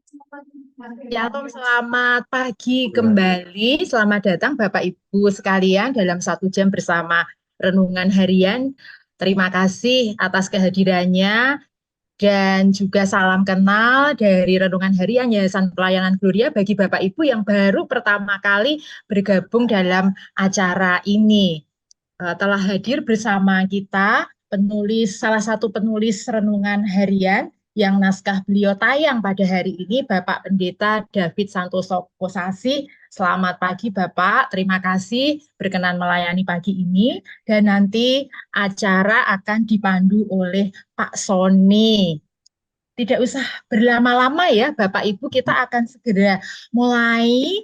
Shalom, selamat pagi kembali. Selamat datang Bapak Ibu sekalian dalam 1 jam bersama Renungan Harian. Terima kasih atas kehadirannya dan juga salam kenal dari Renungan Harian Yayasan Pelayanan Gloria bagi Bapak Ibu yang baru pertama kali bergabung dalam acara ini. Telah hadir bersama kita salah satu penulis renungan harian yang naskah beliau tayang pada hari ini, Bapak Pendeta David Santoso Kosasi. Selamat pagi Bapak, terima kasih berkenan melayani pagi ini. Dan nanti acara akan dipandu oleh Pak Sony. Tidak usah berlama-lama ya Bapak Ibu, kita akan segera mulai.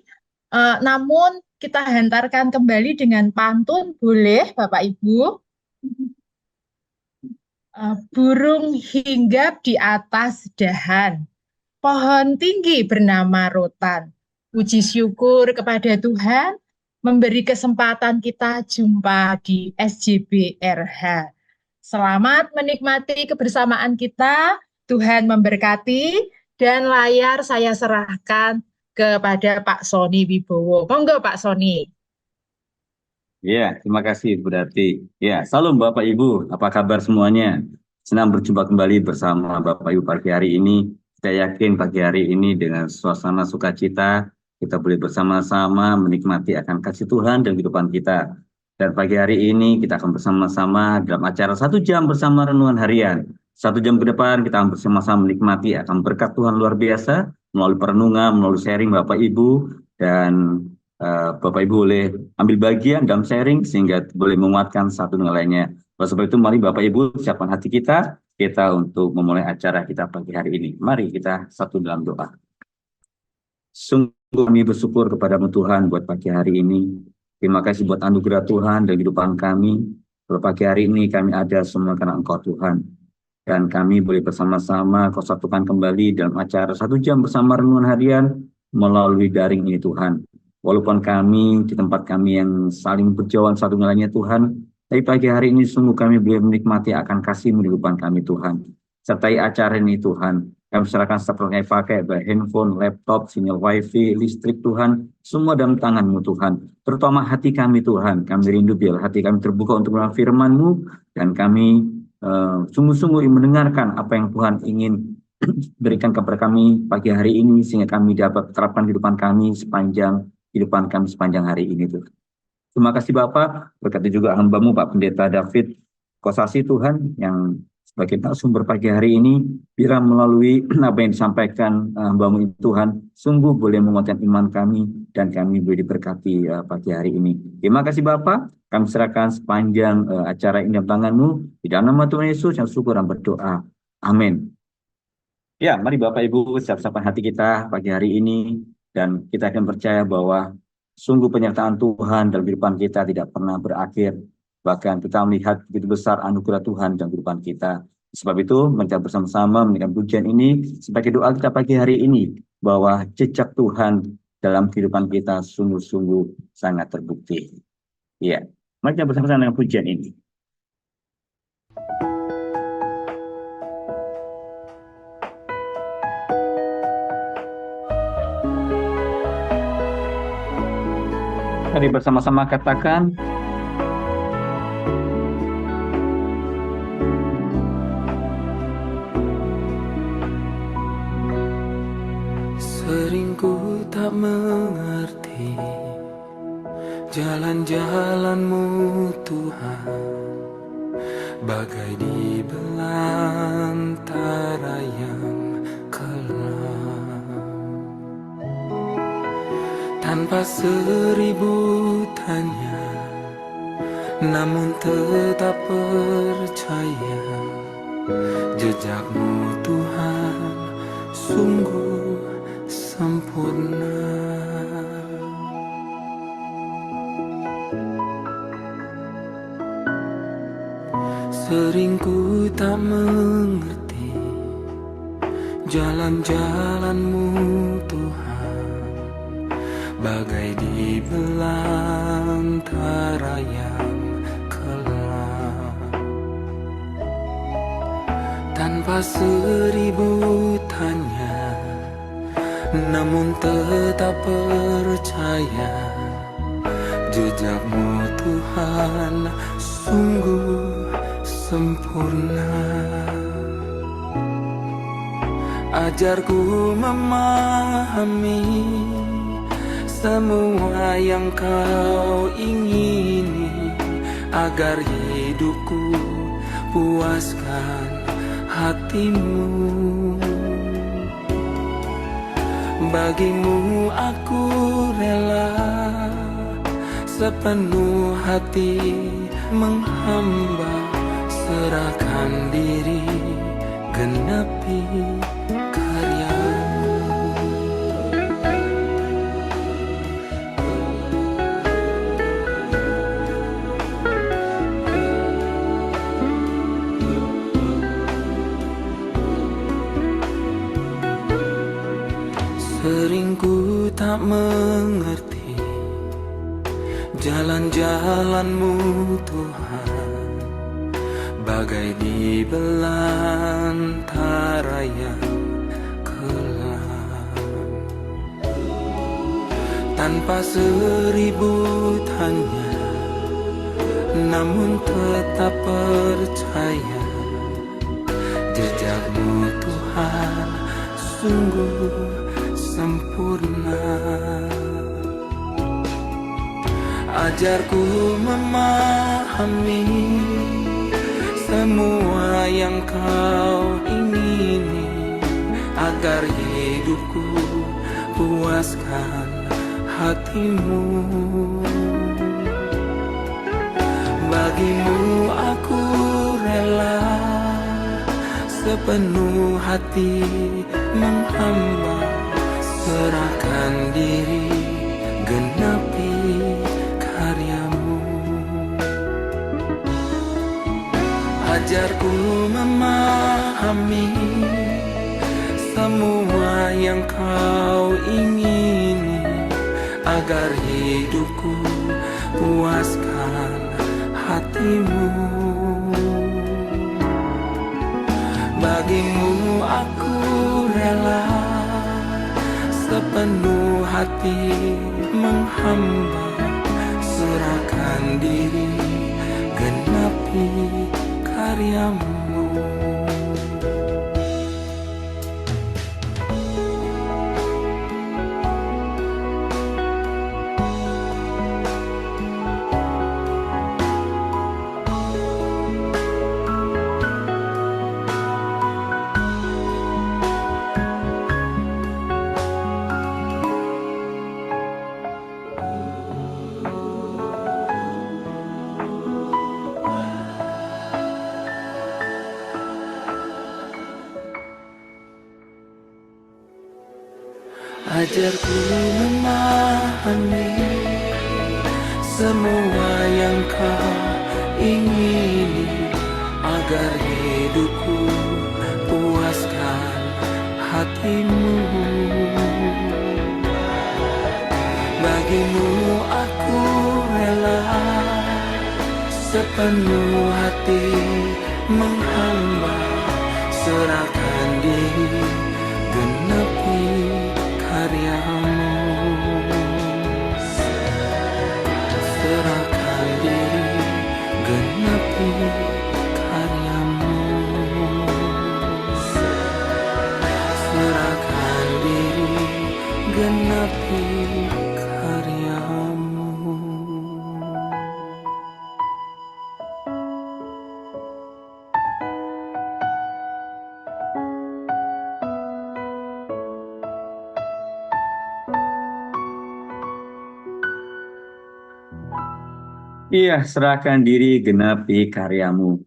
Namun kita hantarkan kembali dengan pantun, boleh Bapak Ibu? Burung hinggap di atas dahan, pohon tinggi bernama rotan. Puji syukur kepada Tuhan, memberi kesempatan kita jumpa di SJB RH. Selamat menikmati kebersamaan kita, Tuhan memberkati, dan layar saya serahkan kepada Pak Sony Wibowo. Monggo Pak Sony. Ya, terima kasih Bu Dati. Ya, salam Bapak Ibu, apa kabar semuanya? Senang berjumpa kembali bersama Bapak Ibu pagi hari ini. Saya yakin pagi hari ini dengan suasana sukacita, kita boleh bersama-sama menikmati akan kasih Tuhan dan kehidupan kita. Dan pagi hari ini kita akan bersama-sama dalam acara 1 jam bersama Renungan Harian. 1 jam ke depan kita akan bersama-sama menikmati akan berkat Tuhan luar biasa melalui perenungan, melalui sharing Bapak Ibu, dan Bapak Ibu boleh ambil bagian dalam sharing sehingga boleh menguatkan satu dengan lainnya. Oleh sebab itu mari Bapak Ibu siapkan hati kita untuk memulai acara kita pagi hari ini. Mari kita satu dalam doa. Sungguh kami bersyukur kepada-Mu Tuhan buat pagi hari ini. Terima kasih buat anugerah Tuhan dan kehidupan kami. Pada pagi hari ini kami ada semua karena Engkau Tuhan. Dan kami boleh bersama-sama Kau satukan kembali dalam acara 1 jam bersama Renungan Harian melalui daring ini Tuhan. Walaupun kami di tempat kami yang saling berjauhan satu dengan lainnya Tuhan, tapi pagi hari ini sungguh kami boleh menikmati akan kasih-Mu di kehidupan kami Tuhan. Sertai acara ini Tuhan, kami serahkan setiap yang pakai, baik handphone, laptop, sinyal wifi, listrik Tuhan, semua dalam tangan-Mu Tuhan. Terutama hati kami Tuhan, kami rindu biar hati kami terbuka untuk menerima firman-Mu, dan kami sungguh-sungguh mendengarkan apa yang Tuhan ingin berikan kepada kami pagi hari ini, sehingga kami dapat terapkan kehidupan kami sepanjang hari ini Tuhan. Terima kasih Bapak, berkati juga hamba-Mu Pak Pendeta David Kosasi Tuhan, yang sebagai sumber pagi hari ini, biar melalui apa yang disampaikan hamba-Mu itu Tuhan, sungguh boleh menguatkan iman kami, dan kami boleh diberkati pagi hari ini. Terima kasih Bapak, kami serahkan sepanjang acara ini dalam tangan-Mu, di dalam nama Tuhan Yesus yang syukur dan berdoa. Amin. Ya, mari Bapak Ibu siap-siapkan hati kita pagi hari ini, dan kita akan percaya bahwa sungguh penyertaan Tuhan dalam kehidupan kita tidak pernah berakhir. Bahkan kita melihat begitu besar anugerah Tuhan dalam kehidupan kita. Sebab itu, mari kita bersama-sama menaikkan pujian ini sebagai doa kita pagi hari ini, bahwa jejak Tuhan dalam kehidupan kita sungguh-sungguh sangat terbukti. Ya, mari kita bersama-sama dengan pujian ini. Mari bersama-sama katakan, sering ku tak mengerti jalan-jalan-Mu Tuhan, bagai di belantara yang kelam. Tanpa seribu tanya, namun tetap percaya, jejak-Mu Tuhan sungguh sempurna. Sering ku tak mengerti jalan-jalan-Mu Tuhan, bagai di belantara yang kelam. Tanpa seribu tanya, namun tetap percaya jejakmu Tuhan sungguh sempurna. Ajarku memahami semua yang kau ingini, agar hidupku puaskan hatimu. Bagimu aku rela sepenuh hati menghamba, serahkan diri genapi karyamu. Sering ku tak mengerti jalan-jalan-Mu Tuhan, bagai di belantara yang kelam. Tanpa seribu tanya, namun tetap percaya jejak-Mu Tuhan sungguh sempurna. Ajarku memahami semua yang kau ingini, agar hidupku puaskan hatimu. Bagimu aku rela sepenuh hati menghamba, serahkan diri genapi karyamu. Ajarku memahami semua yang kau ingini, agar hidupku puaskan hatimu. Bagimu aku rela sepenuh hati menghamba, serahkan diri genapi karyamu. Ajarku memahami semua yang kau ingini, agar hidupku puaskan hatimu. Bagimu aku rela sepenuh hati menghamba, serahkan diri genapi karyamu. Serahkan diri genapi karyamu. Serahkan diri genapi karyamu. Iya, serahkan diri genapi karyamu.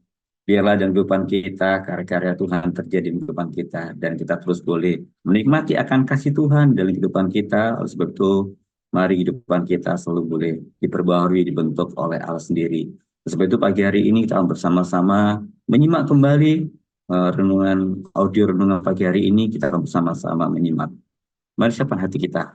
Biarlah dalam kehidupan kita, karya-karya Tuhan terjadi di kehidupan kita. Dan kita terus boleh menikmati akan kasih Tuhan dalam kehidupan kita. Oleh sebab itu, mari kehidupan kita selalu boleh diperbaharui, dibentuk oleh Allah sendiri. Oleh sebab itu, pagi hari ini kita bersama-sama menyimak kembali audio renungan pagi hari ini. Kita akan bersama-sama menyimak. Mari siapkan hati kita.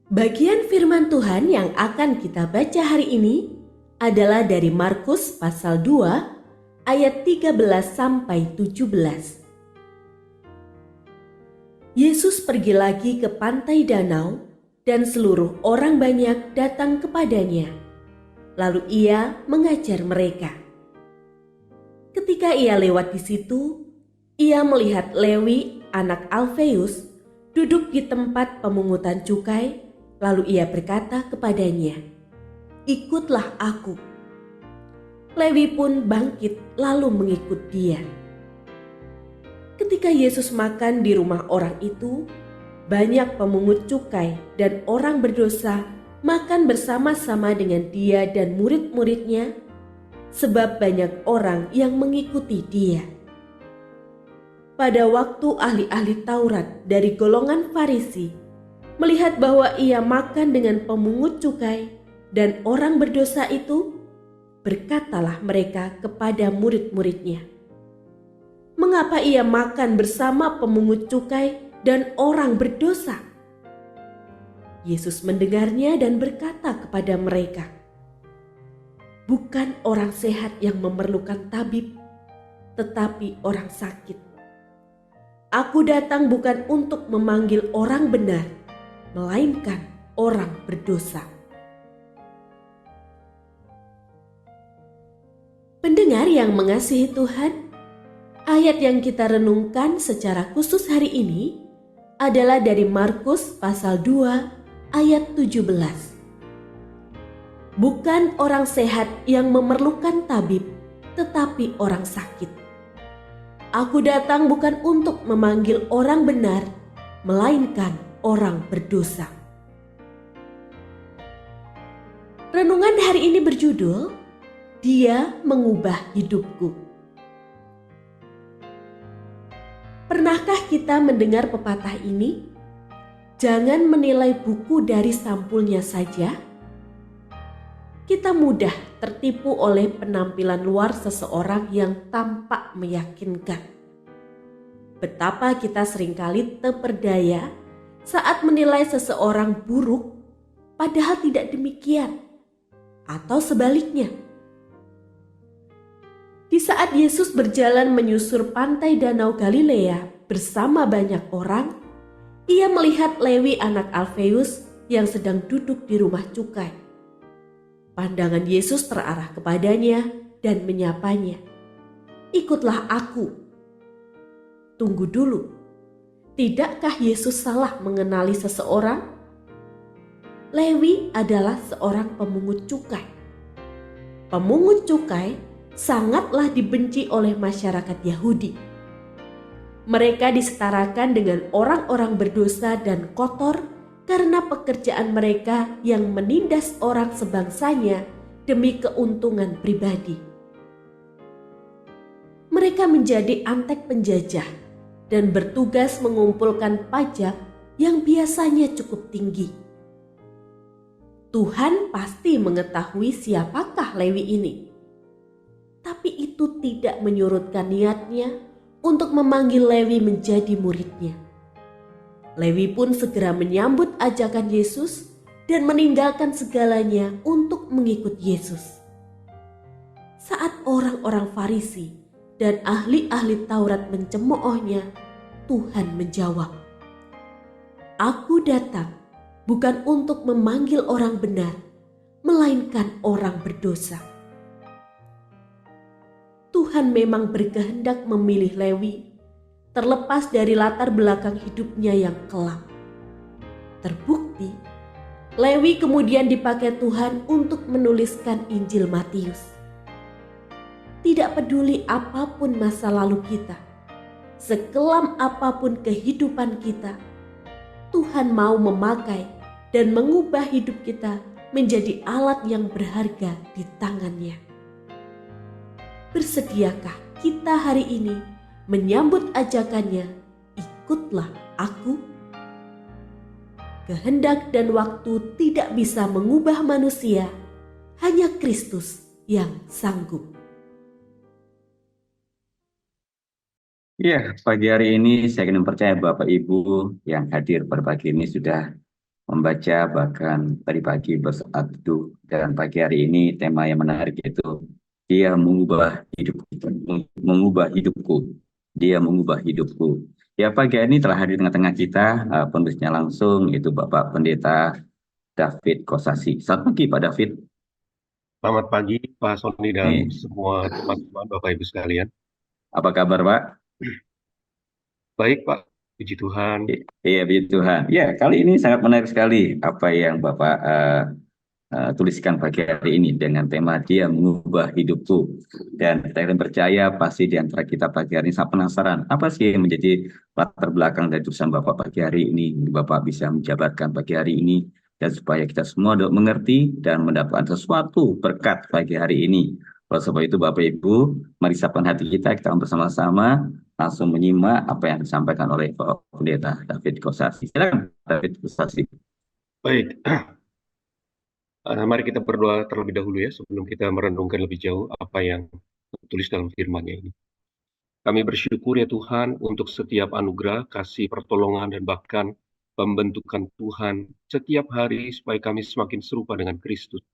Bagian firman Tuhan yang akan kita baca hari ini adalah dari Markus pasal 2 ayat 13-17. Yesus pergi lagi ke pantai danau dan seluruh orang banyak datang kepadanya. Lalu ia mengajar mereka. Ketika ia lewat di situ, ia melihat Lewi, anak Alfeus, duduk di tempat pemungutan cukai. Lalu ia berkata kepadanya, "Ikutlah aku." Lewi pun bangkit lalu mengikut dia. Ketika Yesus makan di rumah orang itu, banyak pemungut cukai dan orang berdosa makan bersama-sama dengan dia dan murid-muridnya, sebab banyak orang yang mengikuti dia. Pada waktu ahli-ahli Taurat dari golongan Farisi melihat bahwa ia makan dengan pemungut cukai dan orang berdosa itu, berkatalah mereka kepada murid-muridnya, "Mengapa ia makan bersama pemungut cukai dan orang berdosa?" Yesus mendengarnya dan berkata kepada mereka, "Bukan orang sehat yang memerlukan tabib, tetapi orang sakit. Aku datang bukan untuk memanggil orang benar, melainkan orang berdosa." Pendengar yang mengasihi Tuhan, ayat yang kita renungkan secara khusus hari ini adalah dari Markus pasal 2 ayat 17. Bukan orang sehat yang memerlukan tabib, tetapi orang sakit. Aku datang bukan untuk memanggil orang benar, melainkan orang berdosa. Renungan hari ini berjudul, Dia Mengubah Hidupku. Pernahkah kita mendengar pepatah ini? Jangan menilai buku dari sampulnya saja. Kita mudah tertipu oleh penampilan luar seseorang yang tampak meyakinkan. Betapa kita seringkali terperdaya saat menilai seseorang buruk, padahal tidak demikian, atau sebaliknya. Di saat Yesus berjalan menyusur pantai Danau Galilea bersama banyak orang, ia melihat Lewi anak Alfeus yang sedang duduk di rumah cukai. Pandangan Yesus terarah kepadanya dan menyapanya, "Ikutlah aku." Tunggu dulu, tidakkah Yesus salah mengenali seseorang? Lewi adalah seorang pemungut cukai. Pemungut cukai sangatlah dibenci oleh masyarakat Yahudi. Mereka disetarakan dengan orang-orang berdosa dan kotor karena pekerjaan mereka yang menindas orang sebangsanya demi keuntungan pribadi. Mereka menjadi antek penjajah dan bertugas mengumpulkan pajak yang biasanya cukup tinggi. Tuhan pasti mengetahui siapakah Lewi ini. Tapi itu tidak menyurutkan niatnya untuk memanggil Lewi menjadi muridnya. Lewi pun segera menyambut ajakan Yesus dan meninggalkan segalanya untuk mengikut Yesus. Saat orang-orang Farisi dan ahli-ahli Taurat mencemoohnya, Tuhan menjawab, "Aku datang bukan untuk memanggil orang benar, melainkan orang berdosa." Tuhan memang berkehendak memilih Lewi, terlepas dari latar belakang hidupnya yang kelam. Terbukti, Lewi kemudian dipakai Tuhan untuk menuliskan Injil Matius. Tidak peduli apapun masa lalu kita, sekelam apapun kehidupan kita, Tuhan mau memakai dan mengubah hidup kita menjadi alat yang berharga di tangannya. Bersediakah kita hari ini menyambut ajakannya, "Ikutlah aku"? Kehendak dan waktu tidak bisa mengubah manusia, hanya Kristus yang sanggup. Ya, pagi hari ini saya ingin percaya Bapak Ibu yang hadir pada pagi ini sudah membaca, bahkan tadi pagi bersaat teduh. Dan pagi hari ini tema yang menarik yaitu Dia mengubah hidupku, mengubah hidupku. Dia mengubah hidupku. Ya, pagi ini telah hadir di tengah-tengah kita, penulisnya langsung itu Bapak Pendeta David Kosasi. Selamat pagi Pak David. Selamat pagi Pak Sony dan Nih, semua teman-teman Bapak Ibu sekalian. apa kabar Pak? Baik Pak, puji Tuhan. Iya, puji Tuhan. Ya, kali ini sangat menarik sekali apa yang Bapak tuliskan pagi hari ini dengan tema Dia Mengubah Hidupku. Dan kita yang percaya pasti di antara kita pagi hari ini sangat penasaran apa sih yang menjadi latar belakang dari tulisan Bapak pagi hari ini. Bapak bisa menjabarkan pagi hari ini dan supaya kita semua dapat mengerti dan mendapatkan sesuatu berkat pagi hari ini. Oleh sebab itu Bapak Ibu, mari siapkan hati kita bersama-sama langsung menyimak apa yang disampaikan oleh Bapak Pendeta David Kosasi. Silakan David Kosasi. Baik, mari kita berdoa terlebih dahulu ya sebelum kita merenungkan lebih jauh apa yang tertulis dalam firman-Nya ini. Kami bersyukur ya Tuhan untuk setiap anugerah, kasih, pertolongan, dan bahkan pembentukan Tuhan setiap hari supaya kami semakin serupa dengan Kristus.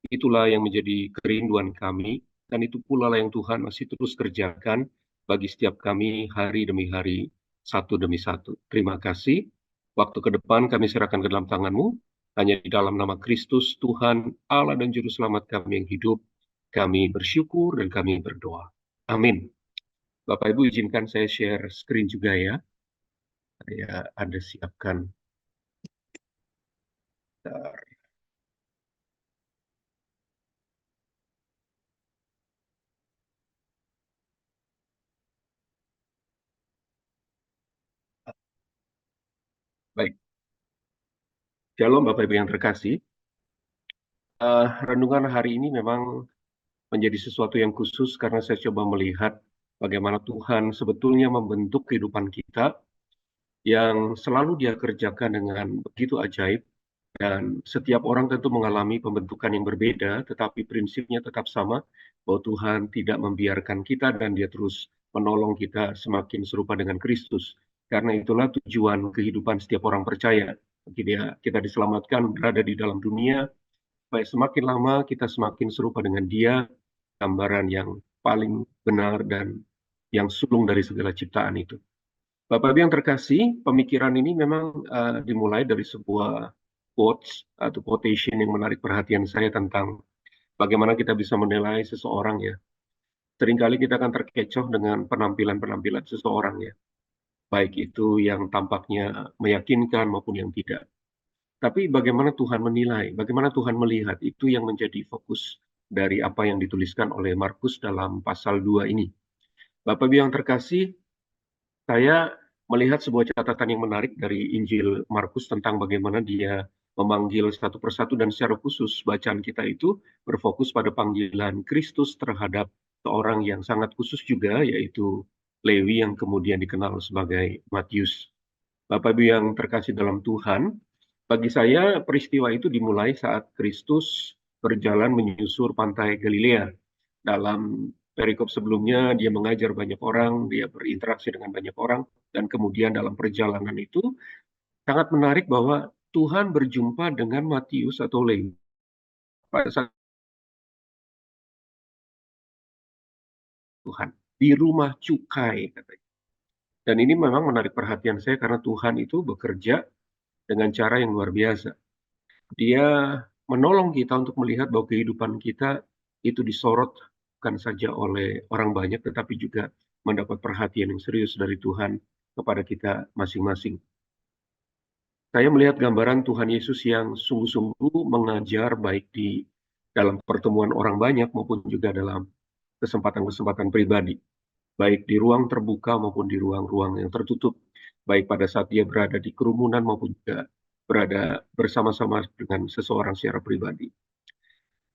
Itulah yang menjadi kerinduan kami, dan itu pula lah yang Tuhan masih terus kerjakan bagi setiap kami hari demi hari, satu demi satu. Terima kasih. Waktu ke depan kami serahkan ke dalam tangan-Mu, hanya di dalam nama Kristus, Tuhan, Allah dan Juru Selamat kami yang hidup. Kami bersyukur dan kami berdoa. Amin. Bapak Ibu izinkan saya share screen juga ya. Saya ada siapkan. Bentar. Baik. Shalom Bapak Ibu yang terkasih. Renungan hari ini memang menjadi sesuatu yang khusus karena saya coba melihat bagaimana Tuhan sebetulnya membentuk kehidupan kita yang selalu Dia kerjakan dengan begitu ajaib, dan setiap orang tentu mengalami pembentukan yang berbeda, tetapi prinsipnya tetap sama, bahwa Tuhan tidak membiarkan kita dan Dia terus menolong kita semakin serupa dengan Kristus. Karena itulah tujuan kehidupan setiap orang percaya. Kita diselamatkan berada di dalam dunia, supaya semakin lama kita semakin serupa dengan Dia, gambaran yang paling benar dan yang sulung dari segala ciptaan itu. Bapak Ibu yang terkasih, pemikiran ini memang dimulai dari sebuah quotes atau quotation yang menarik perhatian saya tentang bagaimana kita bisa menilai seseorang ya. Seringkali kita akan terkecoh dengan penampilan-penampilan seseorang ya, baik itu yang tampaknya meyakinkan maupun yang tidak. Tapi bagaimana Tuhan menilai, bagaimana Tuhan melihat, itu yang menjadi fokus dari apa yang dituliskan oleh Markus dalam pasal 2 ini. Bapak Ibu yang terkasih, saya melihat sebuah catatan yang menarik dari Injil Markus tentang bagaimana dia memanggil satu persatu, dan secara khusus bacaan kita itu berfokus pada panggilan Kristus terhadap seorang yang sangat khusus juga, yaitu Lewi yang kemudian dikenal sebagai Matius. Bapak Ibu yang terkasih dalam Tuhan, bagi saya peristiwa itu dimulai saat Kristus berjalan menyusur pantai Galilea. Dalam perikop sebelumnya dia mengajar banyak orang, dia berinteraksi dengan banyak orang, dan kemudian dalam perjalanan itu sangat menarik bahwa Tuhan berjumpa dengan Matius atau Lewi pada saat Tuhan di rumah cukai katanya. Dan ini memang menarik perhatian saya karena Tuhan itu bekerja dengan cara yang luar biasa. Dia menolong kita untuk melihat bahwa kehidupan kita itu disorot bukan saja oleh orang banyak, tetapi juga mendapat perhatian yang serius dari Tuhan kepada kita masing-masing. Saya melihat gambaran Tuhan Yesus yang sungguh-sungguh mengajar baik di dalam pertemuan orang banyak maupun juga dalam kesempatan-kesempatan pribadi, baik di ruang terbuka maupun di ruang-ruang yang tertutup, baik pada saat dia berada di kerumunan maupun juga berada bersama-sama dengan seseorang secara pribadi.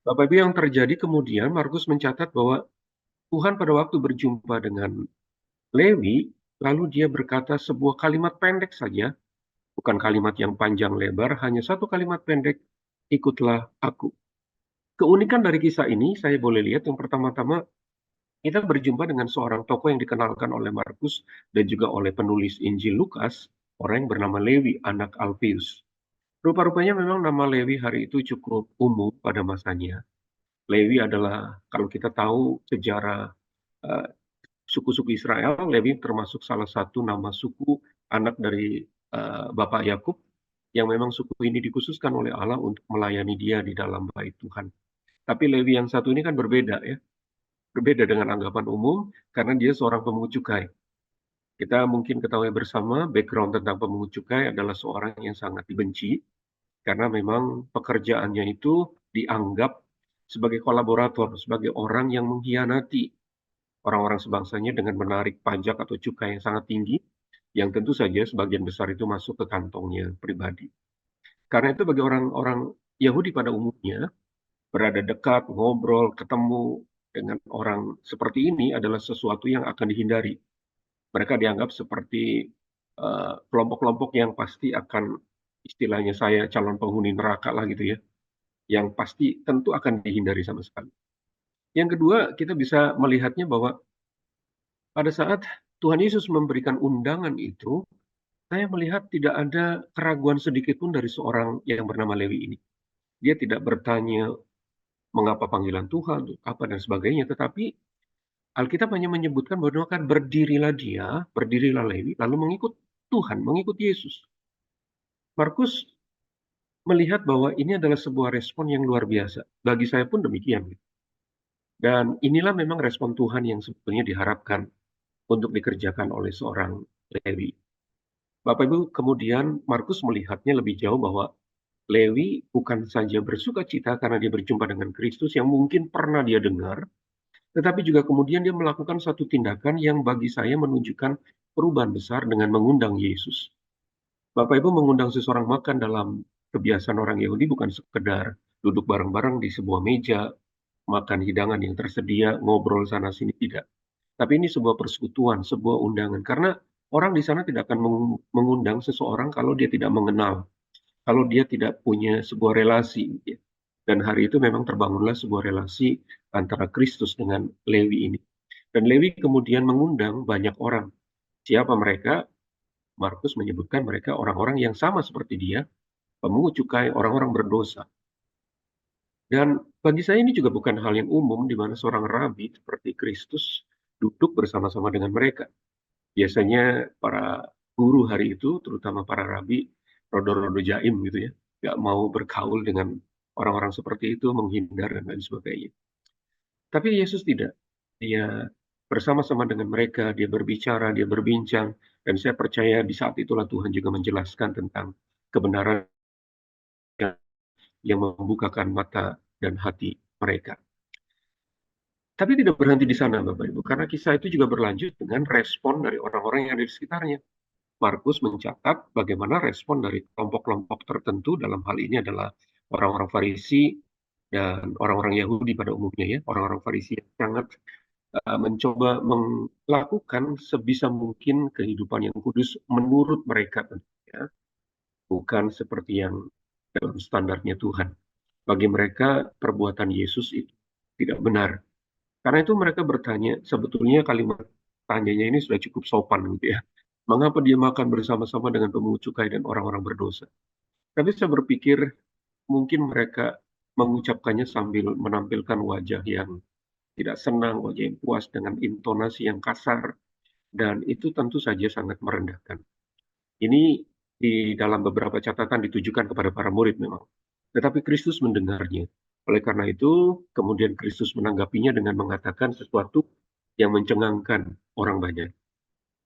Bapak Ibu yang terjadi kemudian, Markus mencatat bahwa Tuhan pada waktu berjumpa dengan Lewi, lalu dia berkata sebuah kalimat pendek saja, bukan kalimat yang panjang lebar, hanya satu kalimat pendek, ikutlah aku. Keunikan dari kisah ini saya boleh lihat yang pertama-tama, kita berjumpa dengan seorang tokoh yang dikenalkan oleh Markus dan juga oleh penulis Injil Lukas, orang yang bernama Lewi, anak Alfeus. Rupa-rupanya memang nama Lewi hari itu cukup umum pada masanya. Lewi adalah, kalau kita tahu sejarah eh, suku-suku Israel, Lewi termasuk salah satu nama suku anak dari Bapak Yakub, yang memang suku ini dikhususkan oleh Allah untuk melayani dia di dalam bait Tuhan. Tapi Lewi yang satu ini kan berbeda ya, berbeda dengan anggapan umum karena dia seorang pemungut cukai. Kita mungkin ketahui bersama background tentang pemungut cukai adalah seorang yang sangat dibenci karena memang pekerjaannya itu dianggap sebagai kolaborator, sebagai orang yang mengkhianati orang-orang sebangsanya dengan menarik pajak atau cukai yang sangat tinggi, yang tentu saja sebagian besar itu masuk ke kantongnya pribadi. Karena itu bagi orang-orang Yahudi pada umumnya, berada dekat, ngobrol, ketemu dengan orang seperti ini adalah sesuatu yang akan dihindari. Mereka dianggap seperti kelompok-kelompok yang pasti akan, istilahnya saya calon penghuni neraka lah gitu ya, yang pasti tentu akan dihindari sama sekali. Yang kedua, kita bisa melihatnya bahwa pada saat Tuhan Yesus memberikan undangan itu, saya melihat tidak ada keraguan sedikit pun dari seorang yang bernama Lewi ini. Dia tidak bertanya mengapa panggilan Tuhan, apa dan sebagainya, tetapi Alkitab hanya menyebutkan bahwa kan berdirilah dia, berdirilah Lewi, lalu mengikut Tuhan, mengikut Yesus. Markus melihat bahwa ini adalah sebuah respon yang luar biasa. Bagi saya pun demikian. Dan inilah memang respon Tuhan yang sebetulnya diharapkan untuk dikerjakan oleh seorang Lewi. Bapak Ibu, kemudian Markus melihatnya lebih jauh bahwa Lewi bukan saja bersuka cita karena dia berjumpa dengan Kristus yang mungkin pernah dia dengar, tetapi juga kemudian dia melakukan satu tindakan yang bagi saya menunjukkan perubahan besar dengan mengundang Yesus. Bapak Ibu, mengundang seseorang makan dalam kebiasaan orang Yahudi bukan sekedar duduk bareng-bareng di sebuah meja, makan hidangan yang tersedia, ngobrol sana-sini, tidak. Tapi ini sebuah persekutuan, sebuah undangan. Karena orang di sana tidak akan mengundang seseorang kalau dia tidak mengenal, kalau dia tidak punya sebuah relasi. Dan hari itu memang terbangunlah sebuah relasi antara Kristus dengan Lewi ini. Dan Lewi kemudian mengundang banyak orang. Siapa mereka? Markus menyebutkan mereka orang-orang yang sama seperti dia, pemungut cukai, orang-orang berdosa. Dan bagi saya ini juga bukan hal yang umum di mana seorang rabi seperti Kristus duduk bersama-sama dengan mereka. Biasanya para guru hari itu, terutama para rabi, rodo-rodo jaim gitu ya, nggak mau bergaul dengan orang-orang seperti itu, menghindar dan lain sebagainya. Tapi Yesus tidak. Dia bersama-sama dengan mereka, dia berbicara, dia berbincang, dan saya percaya di saat itulah Tuhan juga menjelaskan tentang kebenaran yang membukakan mata dan hati mereka. Tapi tidak berhenti di sana, Bapak Ibu, karena kisah itu juga berlanjut dengan respon dari orang-orang yang ada di sekitarnya. Markus mencatat bagaimana respon dari kelompok-kelompok tertentu, dalam hal ini adalah orang-orang Farisi dan orang-orang Yahudi pada umumnya ya, orang-orang Farisi yang sangat mencoba melakukan sebisa mungkin kehidupan yang kudus menurut mereka tentunya, bukan seperti yang dalam standarnya Tuhan. Bagi mereka perbuatan Yesus itu tidak benar. Karena itu mereka bertanya, sebetulnya kalimat tanyanya ini sudah cukup sopan gitu ya. Mengapa dia makan bersama-sama dengan pemungut cukai dan orang-orang berdosa? Tapi saya berpikir mungkin mereka mengucapkannya sambil menampilkan wajah yang tidak senang, wajah yang puas dengan intonasi yang kasar, dan itu tentu saja sangat merendahkan. Ini di dalam beberapa catatan ditujukan kepada para murid memang. Tetapi Kristus mendengarnya. Oleh karena itu, kemudian Kristus menanggapinya dengan mengatakan sesuatu yang mencengangkan orang banyak.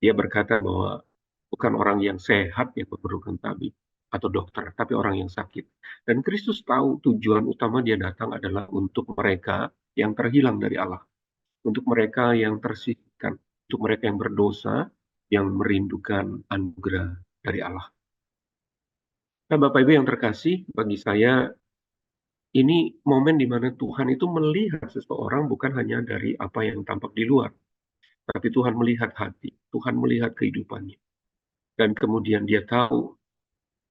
Dia berkata bahwa bukan orang yang sehat yang memerlukan tabib atau dokter, tapi orang yang sakit. Dan Kristus tahu tujuan utama dia datang adalah untuk mereka yang terhilang dari Allah, untuk mereka yang tersisihkan, untuk mereka yang berdosa, yang merindukan anugerah dari Allah. Nah, Bapak Ibu yang terkasih, bagi saya ini momen di mana Tuhan itu melihat seseorang bukan hanya dari apa yang tampak di luar, tapi Tuhan melihat hati, Tuhan melihat kehidupannya. Dan kemudian dia tahu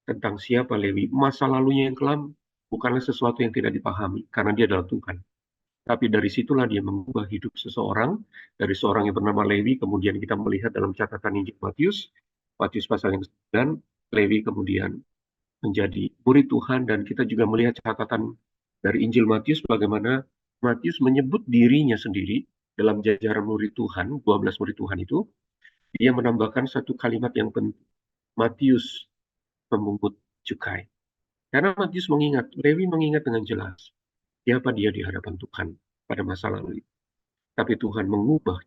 tentang siapa Lewi. Masa lalunya yang kelam bukanlah sesuatu yang tidak dipahami, karena dia adalah Tuhan. Tapi dari situlah dia mengubah hidup seseorang, dari seorang yang bernama Lewi, kemudian kita melihat dalam catatan Injil Matius pasal yang 9, Lewi kemudian menjadi murid Tuhan, dan kita juga melihat catatan dari Injil Matius bagaimana Matius menyebut dirinya sendiri dalam jajaran murid Tuhan, 12 murid Tuhan itu, dia menambahkan satu kalimat yang penting. Matius pemungut cukai. Karena Matius mengingat, Lewi mengingat dengan jelas siapa dia di hadapan Tuhan pada masa lalu. Tapi Tuhan mengubah.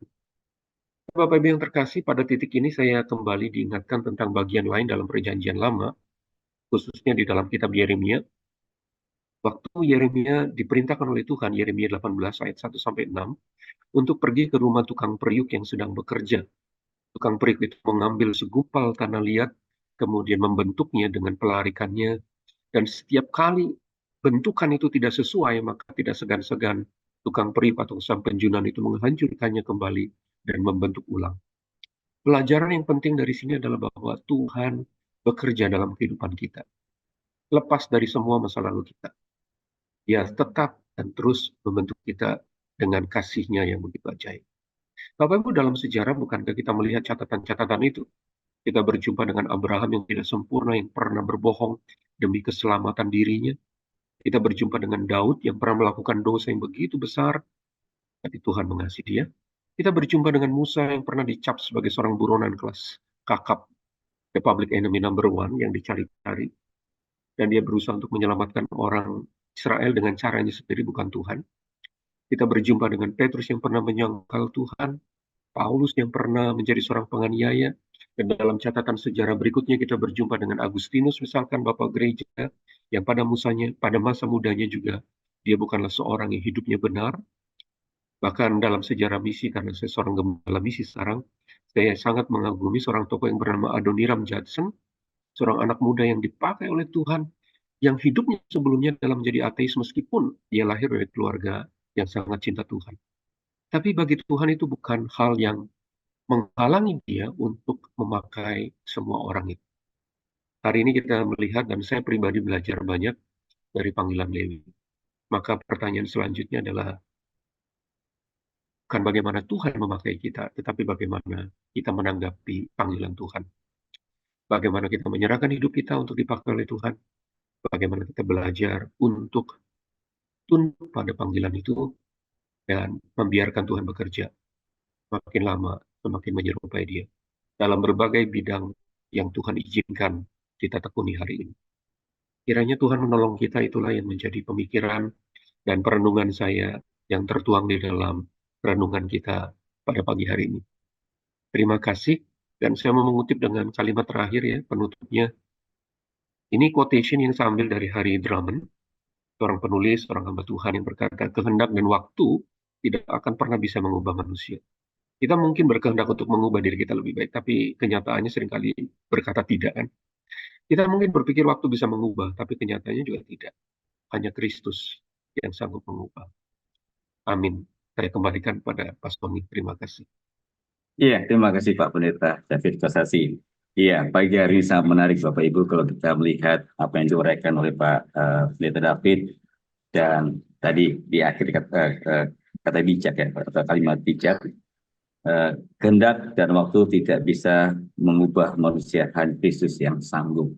Bapak Ibu yang terkasih, pada titik ini saya kembali diingatkan tentang bagian lain dalam Perjanjian Lama, khususnya di dalam kitab Yeremia. Waktu Yeremia diperintahkan oleh Tuhan, Yeremia 18 ayat 1-6, untuk pergi ke rumah tukang periuk yang sedang bekerja. Tukang periuk itu mengambil segumpal tanah liat, kemudian membentuknya dengan pelarikannya, dan setiap kali bentukan itu tidak sesuai, maka tidak segan-segan tukang periuk atau sang penjunan itu menghancurkannya kembali dan membentuk ulang. Pelajaran yang penting dari sini adalah bahwa Tuhan bekerja dalam kehidupan kita. Lepas dari semua masa lalu kita. Dia tetap dan terus membentuk kita dengan kasih-Nya yang begitu ajaib. Bapak Ibu, dalam sejarah bukankah kita melihat catatan-catatan itu? Kita berjumpa dengan Abraham yang tidak sempurna, yang pernah berbohong demi keselamatan dirinya. Kita berjumpa dengan Daud yang pernah melakukan dosa yang begitu besar, tapi Tuhan mengasihi dia. Kita berjumpa dengan Musa yang pernah dicap sebagai seorang buronan kelas kakap, the public enemy number one yang dicari-cari. Dan dia berusaha untuk menyelamatkan orang Israel dengan caranya sendiri, bukan Tuhan. Kita berjumpa dengan Petrus yang pernah menyangkal Tuhan, Paulus yang pernah menjadi seorang penganiaya, dan dalam catatan sejarah berikutnya kita berjumpa dengan Agustinus, misalkan Bapak Gereja, yang pada masa mudanya juga, dia bukanlah seorang yang hidupnya benar. Bahkan dalam sejarah misi, karena saya seorang gembala misi sekarang, saya sangat mengagumi seorang tokoh yang bernama Adoniram Judson, seorang anak muda yang dipakai oleh Tuhan, yang hidupnya sebelumnya dalam menjadi ateis meskipun dia lahir dari keluarga yang sangat cinta Tuhan. Tapi bagi Tuhan itu bukan hal yang menghalangi dia untuk memakai semua orang itu. Hari ini kita melihat, dan saya pribadi belajar banyak dari panggilan Lewi. Maka pertanyaan selanjutnya adalah, bukan bagaimana Tuhan memakai kita, tetapi bagaimana kita menanggapi panggilan Tuhan. Bagaimana kita menyerahkan hidup kita untuk dipakai oleh Tuhan. Bagaimana kita belajar untuk tunduk pada panggilan itu dan membiarkan Tuhan bekerja. Makin lama, semakin menyerupai Dia. Dalam berbagai bidang yang Tuhan izinkan kita tekuni hari ini. Kiranya Tuhan menolong kita, itulah yang menjadi pemikiran dan perenungan saya yang tertuang di dalam renungan kita pada pagi hari ini. Terima kasih, dan saya mau mengutip dengan kalimat terakhir ya, penutupnya. Ini quotation yang saya ambil dari Harry Drummond, seorang penulis, seorang hamba Tuhan yang berkata, kehendak dan waktu tidak akan pernah bisa mengubah manusia. Kita mungkin berkehendak untuk mengubah diri kita lebih baik, tapi kenyataannya seringkali berkata tidak kan. Kita mungkin berpikir waktu bisa mengubah, tapi kenyataannya juga tidak. Hanya Kristus yang sanggup mengubah. Amin. Saya kembalikan pada Pak Sony. Terima kasih. Iya, terima kasih Pak Pendeta David Kosasi. Iya, pagi hari ini sangat menarik Bapak Ibu kalau kita melihat apa yang diuraikan oleh Pak Pendeta David, dan tadi di akhir kata bijak ya, atau kalimat bijak, kehendak dan waktu tidak bisa mengubah manusia, hanya Kristus yang sanggup.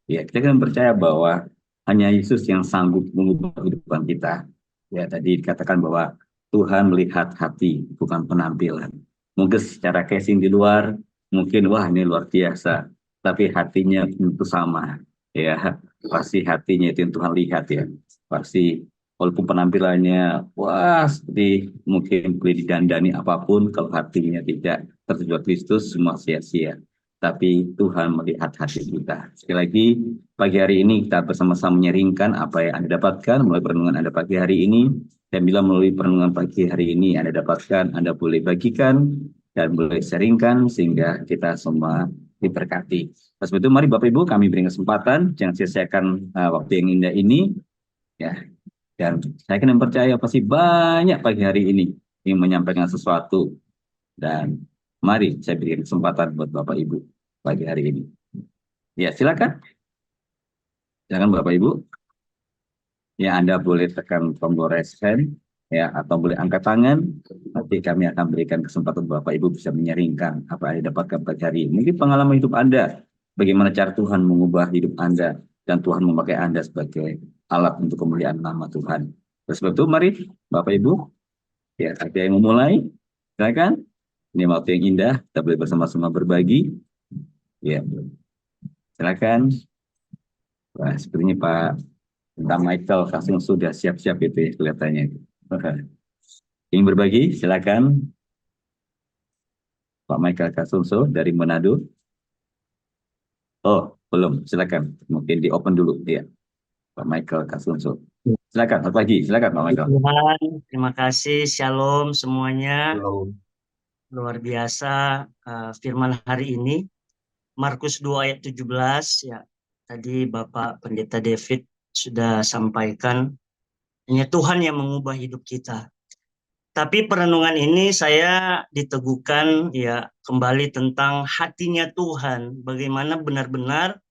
Ya, kita kan percaya bahwa hanya Yesus yang sanggup mengubah kehidupan kita. Ya, tadi dikatakan bahwa Tuhan melihat hati, bukan penampilan. Mungkin secara casing di luar, mungkin wah ini luar biasa, tapi hatinya tentu sama. Ya, pasti hatinya itu yang Tuhan lihat ya. Pasti walaupun penampilannya wah seperti mungkin boleh didandani apapun, kalau hatinya tidak tertuju Kristus, semua sia-sia. Tapi Tuhan melihat hati kita. Sekali lagi, pagi hari ini kita bersama-sama menyeringkan apa yang Anda dapatkan melalui perenungan Anda pagi hari ini. Dan bila melalui perenungan pagi hari ini Anda dapatkan, Anda boleh bagikan dan boleh sharingkan sehingga kita semua diberkati. Sebab itu mari Bapak Ibu kami beri kesempatan, jangan sia-siakan waktu yang indah ini. Ya, dan saya akan percaya pasti banyak pagi hari ini yang menyampaikan sesuatu. Dan mari saya berikan kesempatan buat Bapak Ibu pagi hari ini. Ya, silakan. Silakan Bapak Ibu. Ya, Anda boleh tekan tombol raise hand ya, atau boleh angkat tangan. Nanti kami akan berikan kesempatan Bapak Ibu bisa menyaringkan apa yang dapatkan pagi hari ini. Mungkin pengalaman hidup Anda, bagaimana cara Tuhan mengubah hidup Anda dan Tuhan memakai Anda sebagai alat untuk kemuliaan nama Tuhan. Oleh sebab itu, mari Bapak Ibu, ya ada yang mau mulai, silakan. Ini waktu yang indah, kita boleh bersama-sama berbagi. Ya, silakan. Wah, sepertinya Pak Michael langsung sudah siap-siap itu ya kelihatannya. Ingin berbagi, silakan. Pak Michael Kasungso dari Manado. Oh, belum, silakan. Mungkin di open dulu, ya. Pak Michael Kasungso. Silakan, selamat pagi. Silakan, Pak Michael. Tuhan, terima kasih. Shalom semuanya. Halo. Luar biasa firman hari ini. Markus 2 ayat 17 ya. Tadi Bapak Pendeta David sudah sampaikan. Hanya Tuhan yang mengubah hidup kita. Tapi perenungan ini saya diteguhkan ya kembali tentang hatinya Tuhan. Bagaimana benar-benar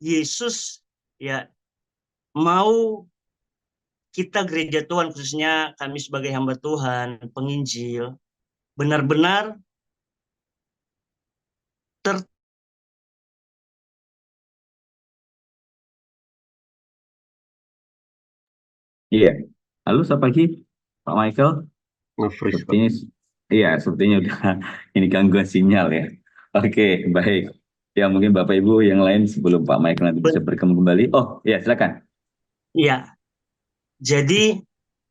Yesus ya mau kita gereja Tuhan, khususnya kami sebagai hamba Tuhan, penginjil, benar-benar Iya. Halo, selamat pagi, Pak Michael. Nge-freeze, Pak. Sepertinya, iya, sepertinya udah ini gangguan sinyal ya. Oke, baik. Ya, mungkin Bapak Ibu yang lain sebelum Pak Michael nanti bisa bergabung kembali. Oh, ya, silakan. ya. Jadi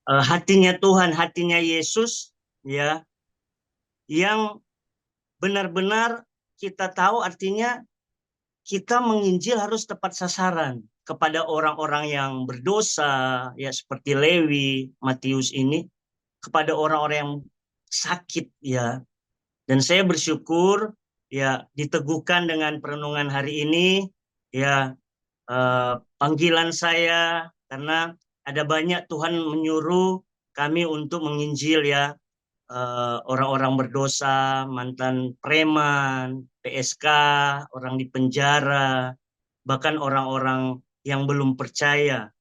hatinya Tuhan, hatinya Yesus ya yang benar-benar kita tahu artinya kita menginjil harus tepat sasaran kepada orang-orang yang berdosa ya seperti Lewi, Matius ini, kepada orang-orang yang sakit ya. Dan saya bersyukur ya diteguhkan dengan perenungan hari ini ya panggilan saya karena ada banyak Tuhan menyuruh kami untuk menginjil ya orang-orang berdosa, mantan preman, PSK, orang di penjara, bahkan orang-orang yang belum percaya.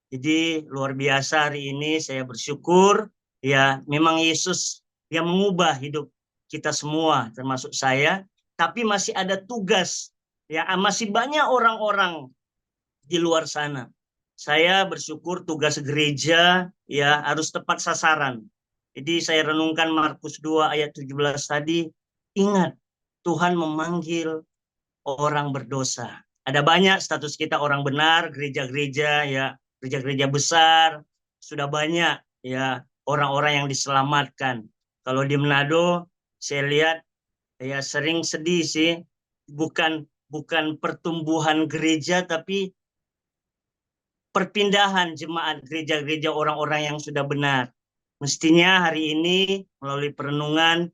Jadi luar biasa hari ini saya bersyukur ya memang Yesus yang mengubah hidup kita semua termasuk saya, tapi masih ada tugas ya masih banyak orang-orang di luar sana. Saya bersyukur tugas gereja ya harus tepat sasaran. Jadi saya renungkan Markus 2 ayat 17 tadi, ingat Tuhan memanggil orang berdosa. Ada banyak status kita orang benar, gereja-gereja ya, gereja-gereja besar, sudah banyak ya orang-orang yang diselamatkan. Kalau di Manado saya lihat ya sering sedih sih, bukan pertumbuhan gereja tapi perpindahan jemaat gereja-gereja orang-orang yang sudah benar. Mestinya hari ini melalui perenungan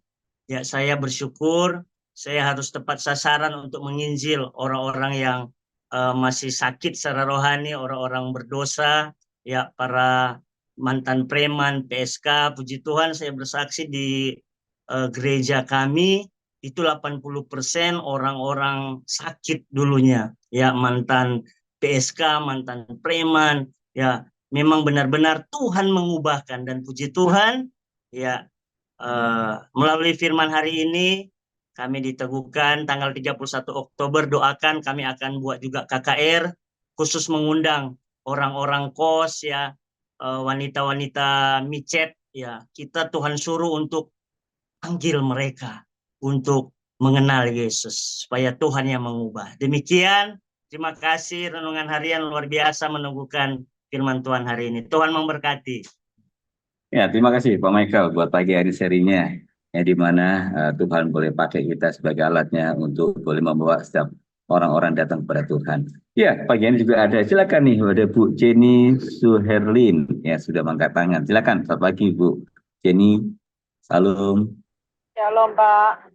ya saya bersyukur saya harus tepat sasaran untuk menginjil orang-orang yang masih sakit secara rohani, orang-orang berdosa, ya para mantan preman, PSK, puji Tuhan saya bersaksi di gereja kami itu 80% orang-orang sakit dulunya, ya mantan PSK, mantan preman, ya memang benar-benar Tuhan mengubahkan dan puji Tuhan, ya melalui firman hari ini kami diteguhkan tanggal 31 Oktober doakan kami akan buat juga KKR khusus mengundang orang-orang kos ya wanita-wanita micet ya kita Tuhan suruh untuk panggil mereka untuk mengenal Yesus supaya Tuhan yang mengubah. Demikian terima kasih renungan harian luar biasa menunggukan firman Tuhan hari ini. Tuhan memberkati. Ya, terima kasih Pak Michael buat pagi hari serinya, ya di mana Tuhan boleh pakai kita sebagai alatnya untuk boleh membawa setiap orang-orang datang kepada Tuhan. Ya, pagi ini juga ada, silakan nih, ada Bu Jenny Suherlin, ya sudah mengangkat tangan. Silakan, selamat pagi Bu Jenny, salam. Shalom Pak.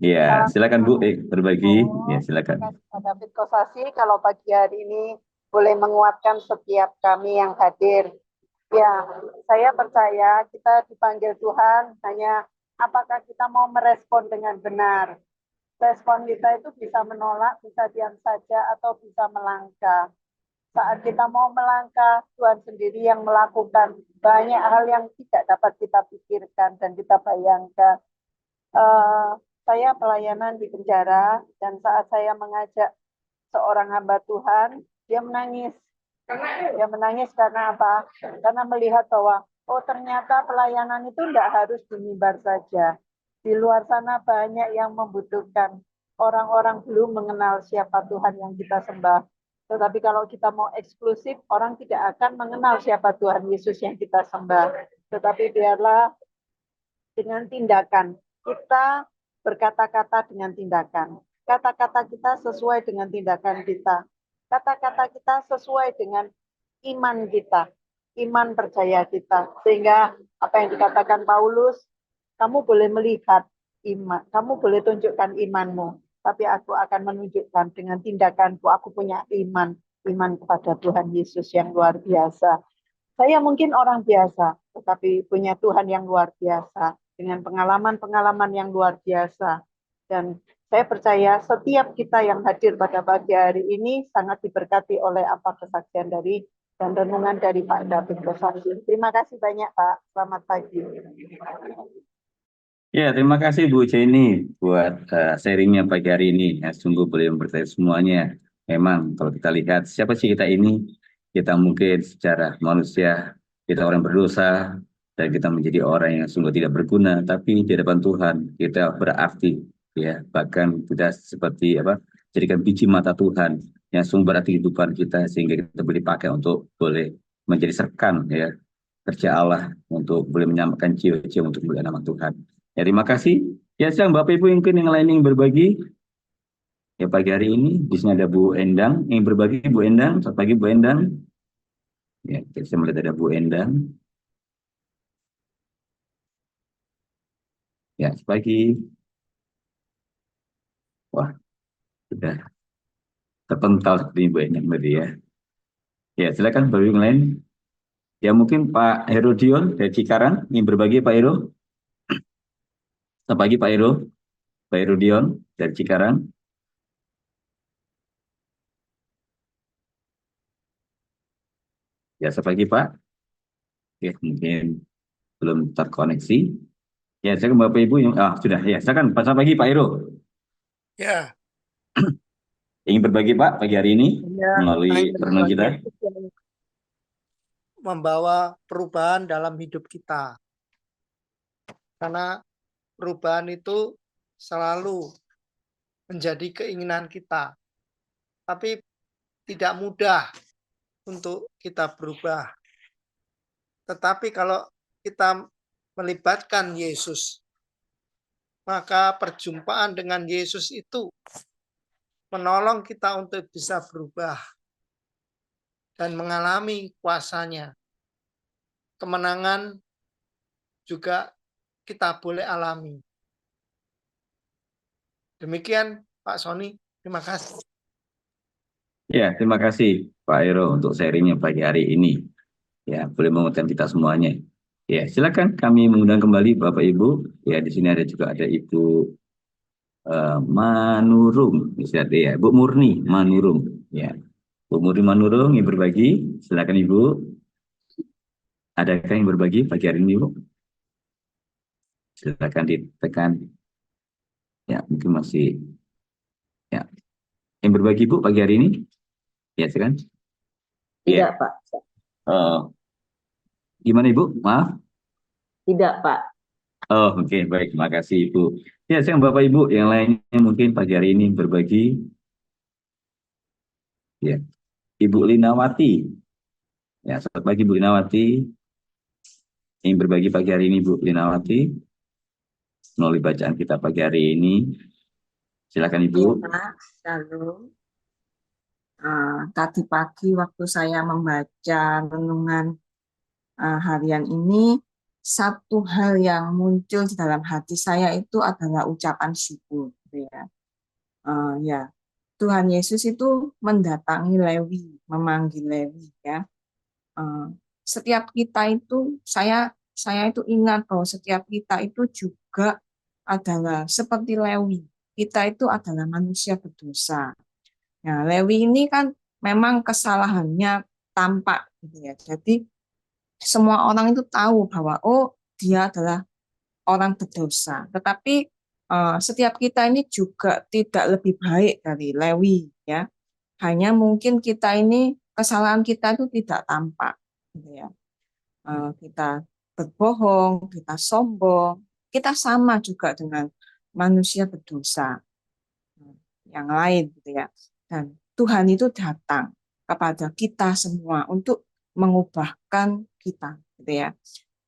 Ya, silakan Bu, berbagi. Ya, silakan. Pak David Kosasi, kalau pagi hari ini boleh menguatkan setiap kami yang hadir. Ya, saya percaya kita dipanggil Tuhan, hanya apakah kita mau merespon dengan benar. Respon kita itu bisa menolak, bisa diam saja, atau bisa melangkah. Saat kita mau melangkah, Tuhan sendiri yang melakukan banyak hal yang tidak dapat kita pikirkan dan kita bayangkan. Saya pelayanan di penjara, dan saat saya mengajak seorang hamba Tuhan, dia menangis. Ya menangis karena apa? Karena melihat bahwa oh ternyata pelayanan itu tidak harus di mimbar saja. Di luar sana banyak yang membutuhkan. Orang-orang belum mengenal siapa Tuhan yang kita sembah. Tetapi kalau kita mau eksklusif, orang tidak akan mengenal siapa Tuhan Yesus yang kita sembah. Tetapi biarlah dengan tindakan. Kita berkata-kata dengan tindakan. Kata-kata kita sesuai dengan tindakan kita. Kata-kata kita sesuai dengan iman kita, iman percaya kita. Sehingga apa yang dikatakan Paulus, kamu boleh melihat iman, kamu boleh tunjukkan imanmu, tapi aku akan menunjukkan dengan tindakanku, aku punya iman, iman kepada Tuhan Yesus yang luar biasa. Saya mungkin orang biasa, tetapi punya Tuhan yang luar biasa, dengan pengalaman-pengalaman yang luar biasa. Dan saya percaya setiap kita yang hadir pada pagi hari ini sangat diberkati oleh apa kesaksian dari dan renungan dari Pak David Kosasi. Terima kasih banyak Pak, selamat pagi. Ya, terima kasih Bu Jenny buat sharingnya pagi hari ini. Ya, sungguh boleh memberkati semuanya. Memang kalau kita lihat siapa sih kita ini? Kita mungkin secara manusia, kita orang berdosa, dan kita menjadi orang yang sungguh tidak berguna. Tapi di hadapan Tuhan kita berarti, ya. Bahkan kita seperti apa? Jadikan biji mata Tuhan yang sungguh berarti kehidupan kita sehingga kita boleh pakai untuk boleh menjadi serkan, ya, kerja Allah untuk boleh menyamakan jiwa-jiwa untuk mulia nama Tuhan. Ya, terima kasih. Ya, sekarang Bapak Ibu mungkin yang lain yang berbagi. Ya, pagi hari ini di sini ada Bu Endang yang berbagi. Bu Endang, selamat pagi Bu Endang. Ya, saya melihat ada Bu Endang. Ya, selamat pagi. Wah, sudah terpental seperti Bu Endang tadi ya. Ya, silakan Bapak Ibu yang lain. Ya, mungkin Pak Herodion dari Cikarang yang berbagi, Pak Hero. Selamat pagi Pak Hero. Pak Herodion dari Cikarang. Ya, selamat pagi Pak. Oke, mungkin belum terkoneksi. Ya, saya ke Bapak Ibu yang sudah ya. Silakan. Selamat pagi Pak Hero. Ya, Ingin berbagi Pak pagi hari ini Ya, melalui renungan kita. membawa perubahan dalam hidup kita. Karena perubahan itu selalu menjadi keinginan kita. Tapi tidak mudah untuk kita berubah. Tetapi kalau kita melibatkan Yesus, maka perjumpaan dengan Yesus itu menolong kita untuk bisa berubah dan mengalami kuasanya. Kemenangan juga kita boleh alami. Demikian Pak Sony, terima kasih. Ya, terima kasih Pak Hero untuk sharingnya pagi hari ini. Ya, boleh menguatkan kita semuanya. Ya, silakan kami mengundang kembali Bapak Ibu. Ya, di sini ada juga ada Ibu Manurung, ya, Bu Murni Manurung. Ya, Bu Murni Manurung yang berbagi. Silakan Ibu. Adakah yang berbagi pagi hari ini, Bu? Silakan ditekan. Ya, mungkin masih. Ya, yang berbagi Bu pagi hari ini? Ya, silakan. Tidak, Ya. Pak. Gimana Ibu? Maaf. Tidak, Pak. Oh, oke, baik. Terima kasih Ibu. Ya, sekarang Bapak Ibu yang lainnya mungkin pagi hari ini berbagi. Ya, Ibu Linawati. Ya, selamat pagi Bu Linawati. Yang berbagi pagi hari ini Bu Linawati. Melalui bacaan kita pagi hari ini. Silakan Ibu. Ya, Pak. Shalom. Tadi pagi waktu saya membaca renungan harian ini, satu hal yang muncul di dalam hati saya itu adalah ucapan syukur. Ya, Tuhan Yesus itu mendatangi Lewi, memanggil Lewi. Ya, setiap kita itu saya itu ingat bahwa setiap kita itu juga adalah seperti Lewi. Kita itu adalah manusia berdosa. Nah, Lewi ini kan memang kesalahannya tampak gitu ya. Jadi semua orang itu tahu bahwa oh dia adalah orang berdosa. Tetapi setiap kita ini juga tidak lebih baik dari Lewi ya. Hanya mungkin kita ini kesalahan kita itu tidak tampak, gitu ya. Kita berbohong, kita sombong, kita sama juga dengan manusia berdosa yang lain, gitu ya. Dan Tuhan itu datang kepada kita semua untuk mengubahkan kita, gitu ya.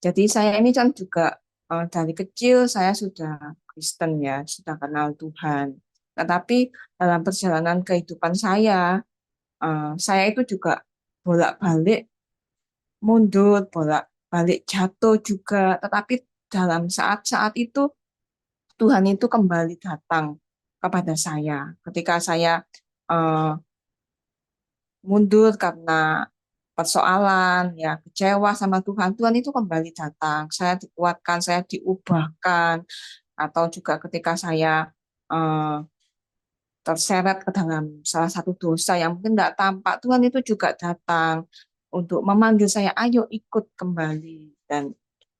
Jadi saya ini kan juga dari kecil saya sudah Kristen ya, sudah kenal Tuhan. Tetapi dalam perjalanan kehidupan saya itu juga bolak-balik mundur, bolak-balik jatuh juga. Tetapi dalam saat-saat itu Tuhan itu kembali datang kepada saya. Ketika saya mundur karena persoalan, ya kecewa sama Tuhan, Tuhan itu kembali datang. Saya dikuatkan, saya diubahkan, atau juga ketika saya terseret ke dalam salah satu dosa yang mungkin tidak tampak, Tuhan itu juga datang untuk memanggil saya, ayo ikut kembali. Dan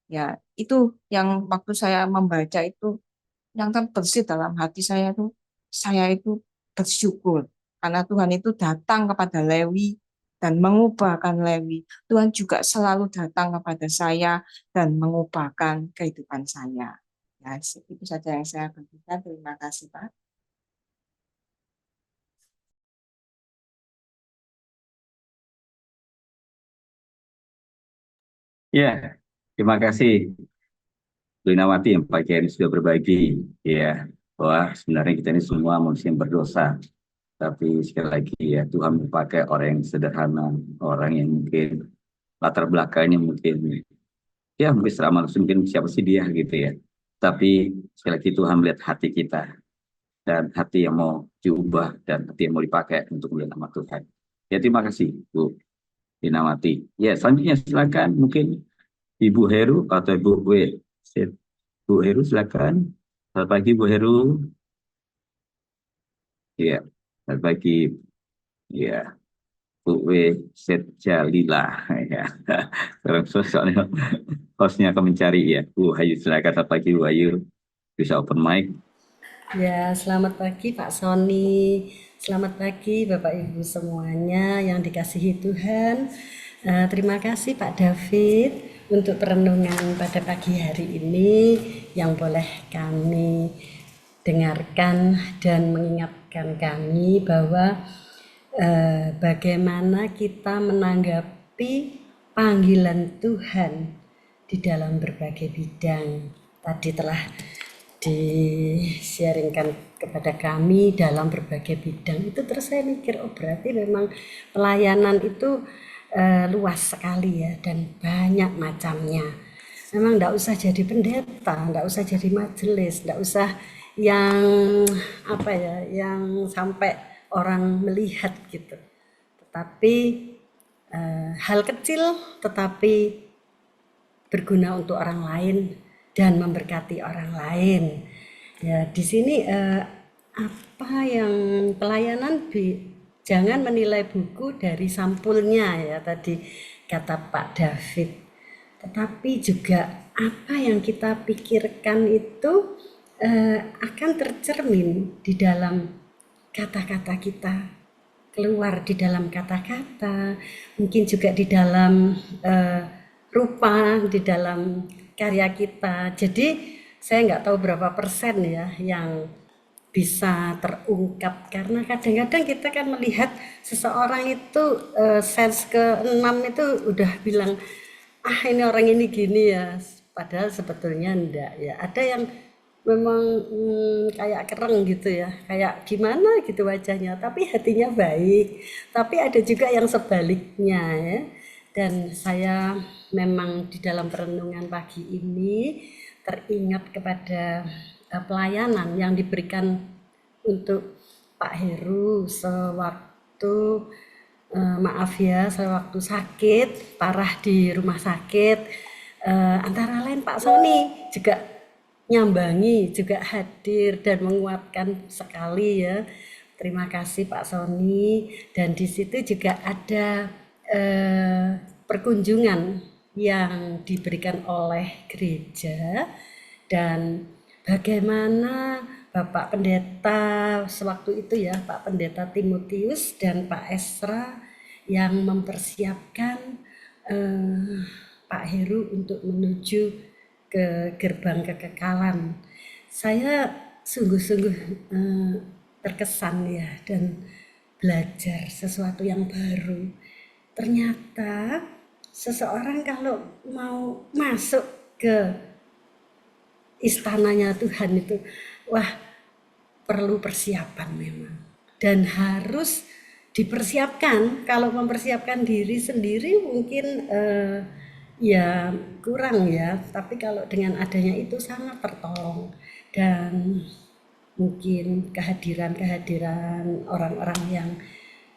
ya itu yang waktu saya membaca itu, yang terbersih dalam hati saya itu bersyukur. Karena Tuhan itu datang kepada Lewi dan mengubahkan Lewi. Tuhan juga selalu datang kepada saya dan mengubahkan kehidupan saya. Ya, itu saja yang saya bagikan. Terima kasih, Pak. Ya, terima kasih Bu Inawati yang pagi hari ini sudah berbagi, ya, bahwa sebenarnya kita ini semua manusia yang berdosa. Tapi sekali lagi ya, Tuhan memakai orang yang sederhana, orang yang mungkin latar belakangnya mungkin secara manusia mungkin siapa sih dia gitu ya. Tapi sekali lagi Tuhan melihat hati kita dan hati yang mau diubah dan hati yang mau dipakai untuk melihat nama Tuhan. Ya, terima kasih Bu Inawati. Ya, selanjutnya silakan mungkin Ibu Heru atau Ibu W. Bu Heru silakan. Selamat pagi Bu Heru. Ya, selamat pagi. Ya, Bu W. Setjalila. Ya, sekarang soalnya hostnya akan mencari ya. Bu Hayu silakan. Selamat pagi Bu Hayu. Bisa open mic. Ya, selamat pagi Pak Sony. Selamat pagi Bapak Ibu semuanya yang dikasihi Tuhan. Terima kasih Pak David untuk perenungan pada pagi hari ini yang boleh kami dengarkan dan mengingatkan kami bahwa bagaimana kita menanggapi panggilan Tuhan di dalam berbagai bidang. Tadi telah di-sharingkan kepada kami dalam berbagai bidang itu, terus saya mikir berarti memang pelayanan itu luas sekali ya dan banyak macamnya. Memang enggak usah jadi pendeta, enggak usah jadi majelis, enggak usah yang yang sampai orang melihat gitu. Tetapi hal kecil tetapi berguna untuk orang lain dan memberkati orang lain. Ya, di sini apa yang pelayanan jangan menilai buku dari sampulnya ya tadi kata Pak David. Tetapi juga apa yang kita pikirkan itu akan tercermin di dalam kata-kata kita, keluar di dalam kata-kata, mungkin juga di dalam rupa, di dalam karya kita. Jadi saya nggak tahu berapa persen ya yang bisa terungkap, karena kadang-kadang kita kan melihat seseorang itu sense ke-6 itu udah bilang ini orang ini gini ya, padahal sebetulnya enggak ya. Ada yang memang kayak kereng gitu ya, kayak gimana gitu wajahnya, tapi hatinya baik. Tapi ada juga yang sebaliknya ya. Dan saya memang di dalam perenungan pagi ini teringat kepada pelayanan yang diberikan untuk Pak Heru sewaktu sewaktu sakit parah di rumah sakit. Antara lain Pak Sony juga nyambangi, juga hadir dan menguatkan sekali ya. Terima kasih Pak Sony. Dan di situ juga ada perkunjungan yang diberikan oleh gereja dan bagaimana Bapak Pendeta sewaktu itu ya, Pak Pendeta Timotius dan Pak Esra yang mempersiapkan Pak Heru untuk menuju ke gerbang kekekalan. Saya sungguh-sungguh terkesan ya, dan belajar sesuatu yang baru. Ternyata seseorang kalau mau masuk ke istananya Tuhan itu, wah, perlu persiapan memang. Dan harus dipersiapkan. Kalau mempersiapkan diri sendiri mungkin ya kurang ya, tapi kalau dengan adanya itu sangat tertolong. Dan mungkin kehadiran orang-orang yang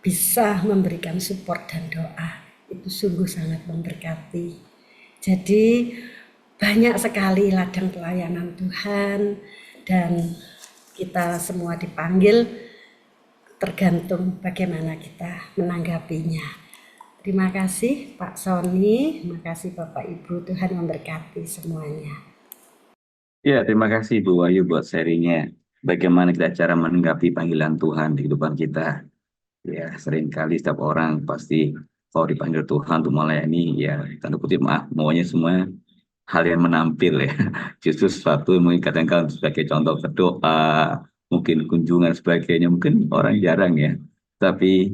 bisa memberikan support dan doa itu sungguh sangat memberkati. Jadi banyak sekali ladang pelayanan Tuhan, dan kita semua dipanggil, tergantung bagaimana kita menanggapinya. Terima kasih Pak Sony, terima kasih Bapak Ibu, Tuhan memberkati semuanya. Ya, terima kasih Bu Wahyu buat sharingnya. Bagaimana kita cara menanggapi panggilan Tuhan di kehidupan kita. Ya, seringkali setiap orang pasti kalau dipanggil Tuhan untuk melayani, ya tanda kutip maaf, maunya semua hal yang menampil ya. Justru sesuatu yang mungkin kadang-kadang sebagai contoh berdoa, mungkin kunjungan sebagainya, mungkin orang jarang ya. Tapi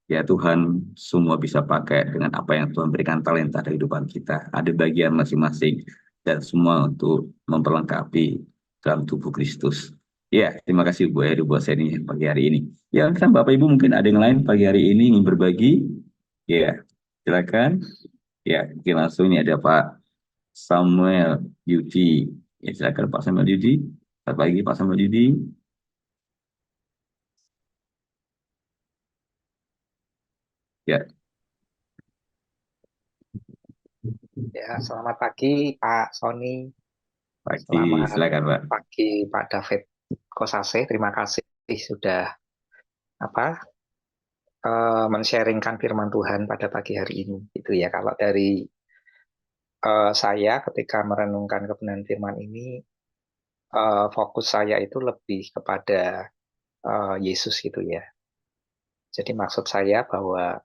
ya Tuhan semua bisa pakai dengan apa yang Tuhan berikan talenta dari kehidupan kita. Ada bagian masing-masing dan semua untuk memperlengkapi dalam tubuh Kristus. Ya, terima kasih Bu Heru buat sharing pagi hari ini. Ya, kan Bapak Ibu mungkin ada yang lain pagi hari ini ingin berbagi. Ya, silakan. Ya, mungkin langsung ini ada Pak Samuel Yudi. Ya, silakan Pak Samuel Yudi. Selamat pagi Pak Samuel Yudi. Ya, Ya, selamat pagi Pak Sony. pagi. Selamat Silakan Pak. pagi Pak David Kosase. Terima kasih sudah men-sharingkan firman Tuhan pada pagi hari ini. Itu ya, kalau dari saya ketika merenungkan kebenaran firman ini, fokus saya itu lebih kepada Yesus gitu ya. Jadi maksud saya bahwa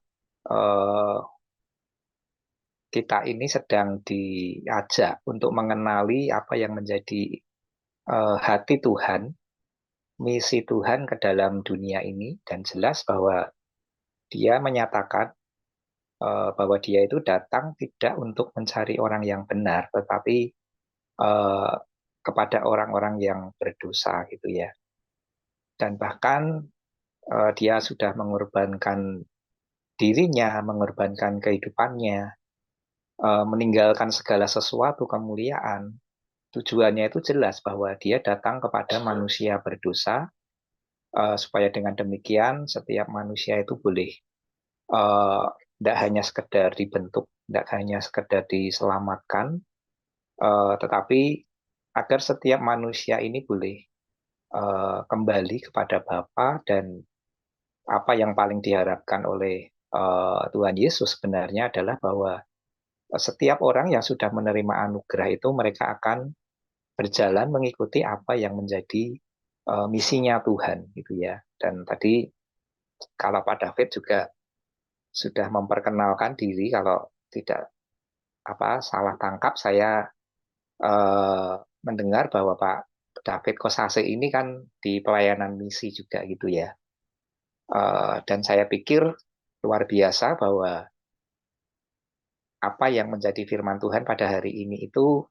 kita ini sedang diajak untuk mengenali apa yang menjadi hati Tuhan, misi Tuhan ke dalam dunia ini, dan jelas bahwa Dia menyatakan bahwa Dia itu datang tidak untuk mencari orang yang benar, tetapi kepada orang-orang yang berdosa gitu ya. Dan bahkan Dia sudah mengorbankan dirinya, mengorbankan kehidupannya, meninggalkan segala sesuatu kemuliaan. Tujuannya itu jelas bahwa Dia datang kepada manusia berdosa, supaya dengan demikian setiap manusia itu boleh tidak hanya sekedar dibentuk, tidak hanya sekedar diselamatkan, tetapi agar setiap manusia ini boleh kembali kepada Bapa. Dan apa yang paling diharapkan oleh Tuhan Yesus sebenarnya adalah bahwa setiap orang yang sudah menerima anugerah itu mereka akan berjalan mengikuti apa yang menjadi misinya Tuhan gitu ya. Dan tadi kalau Pak David juga sudah memperkenalkan diri, kalau tidak salah tangkap saya mendengar bahwa Pak David Kosase ini kan di pelayanan misi juga gitu ya. Dan saya pikir luar biasa bahwa apa yang menjadi firman Tuhan pada hari ini itu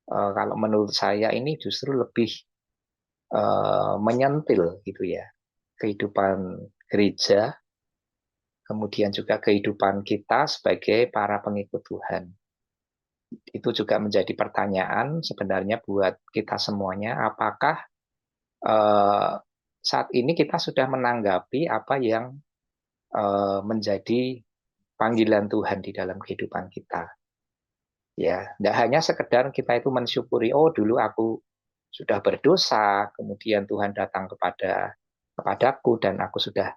kalau menurut saya ini justru lebih menyentil gitu ya, kehidupan gereja, kemudian juga kehidupan kita sebagai para pengikut Tuhan. Itu juga menjadi pertanyaan sebenarnya buat kita semuanya, apakah saat ini kita sudah menanggapi apa yang menjadi panggilan Tuhan di dalam kehidupan kita. Ya, tidak hanya sekedar kita itu mensyukuri, oh dulu aku sudah berdosa, kemudian Tuhan datang kepadaku dan aku sudah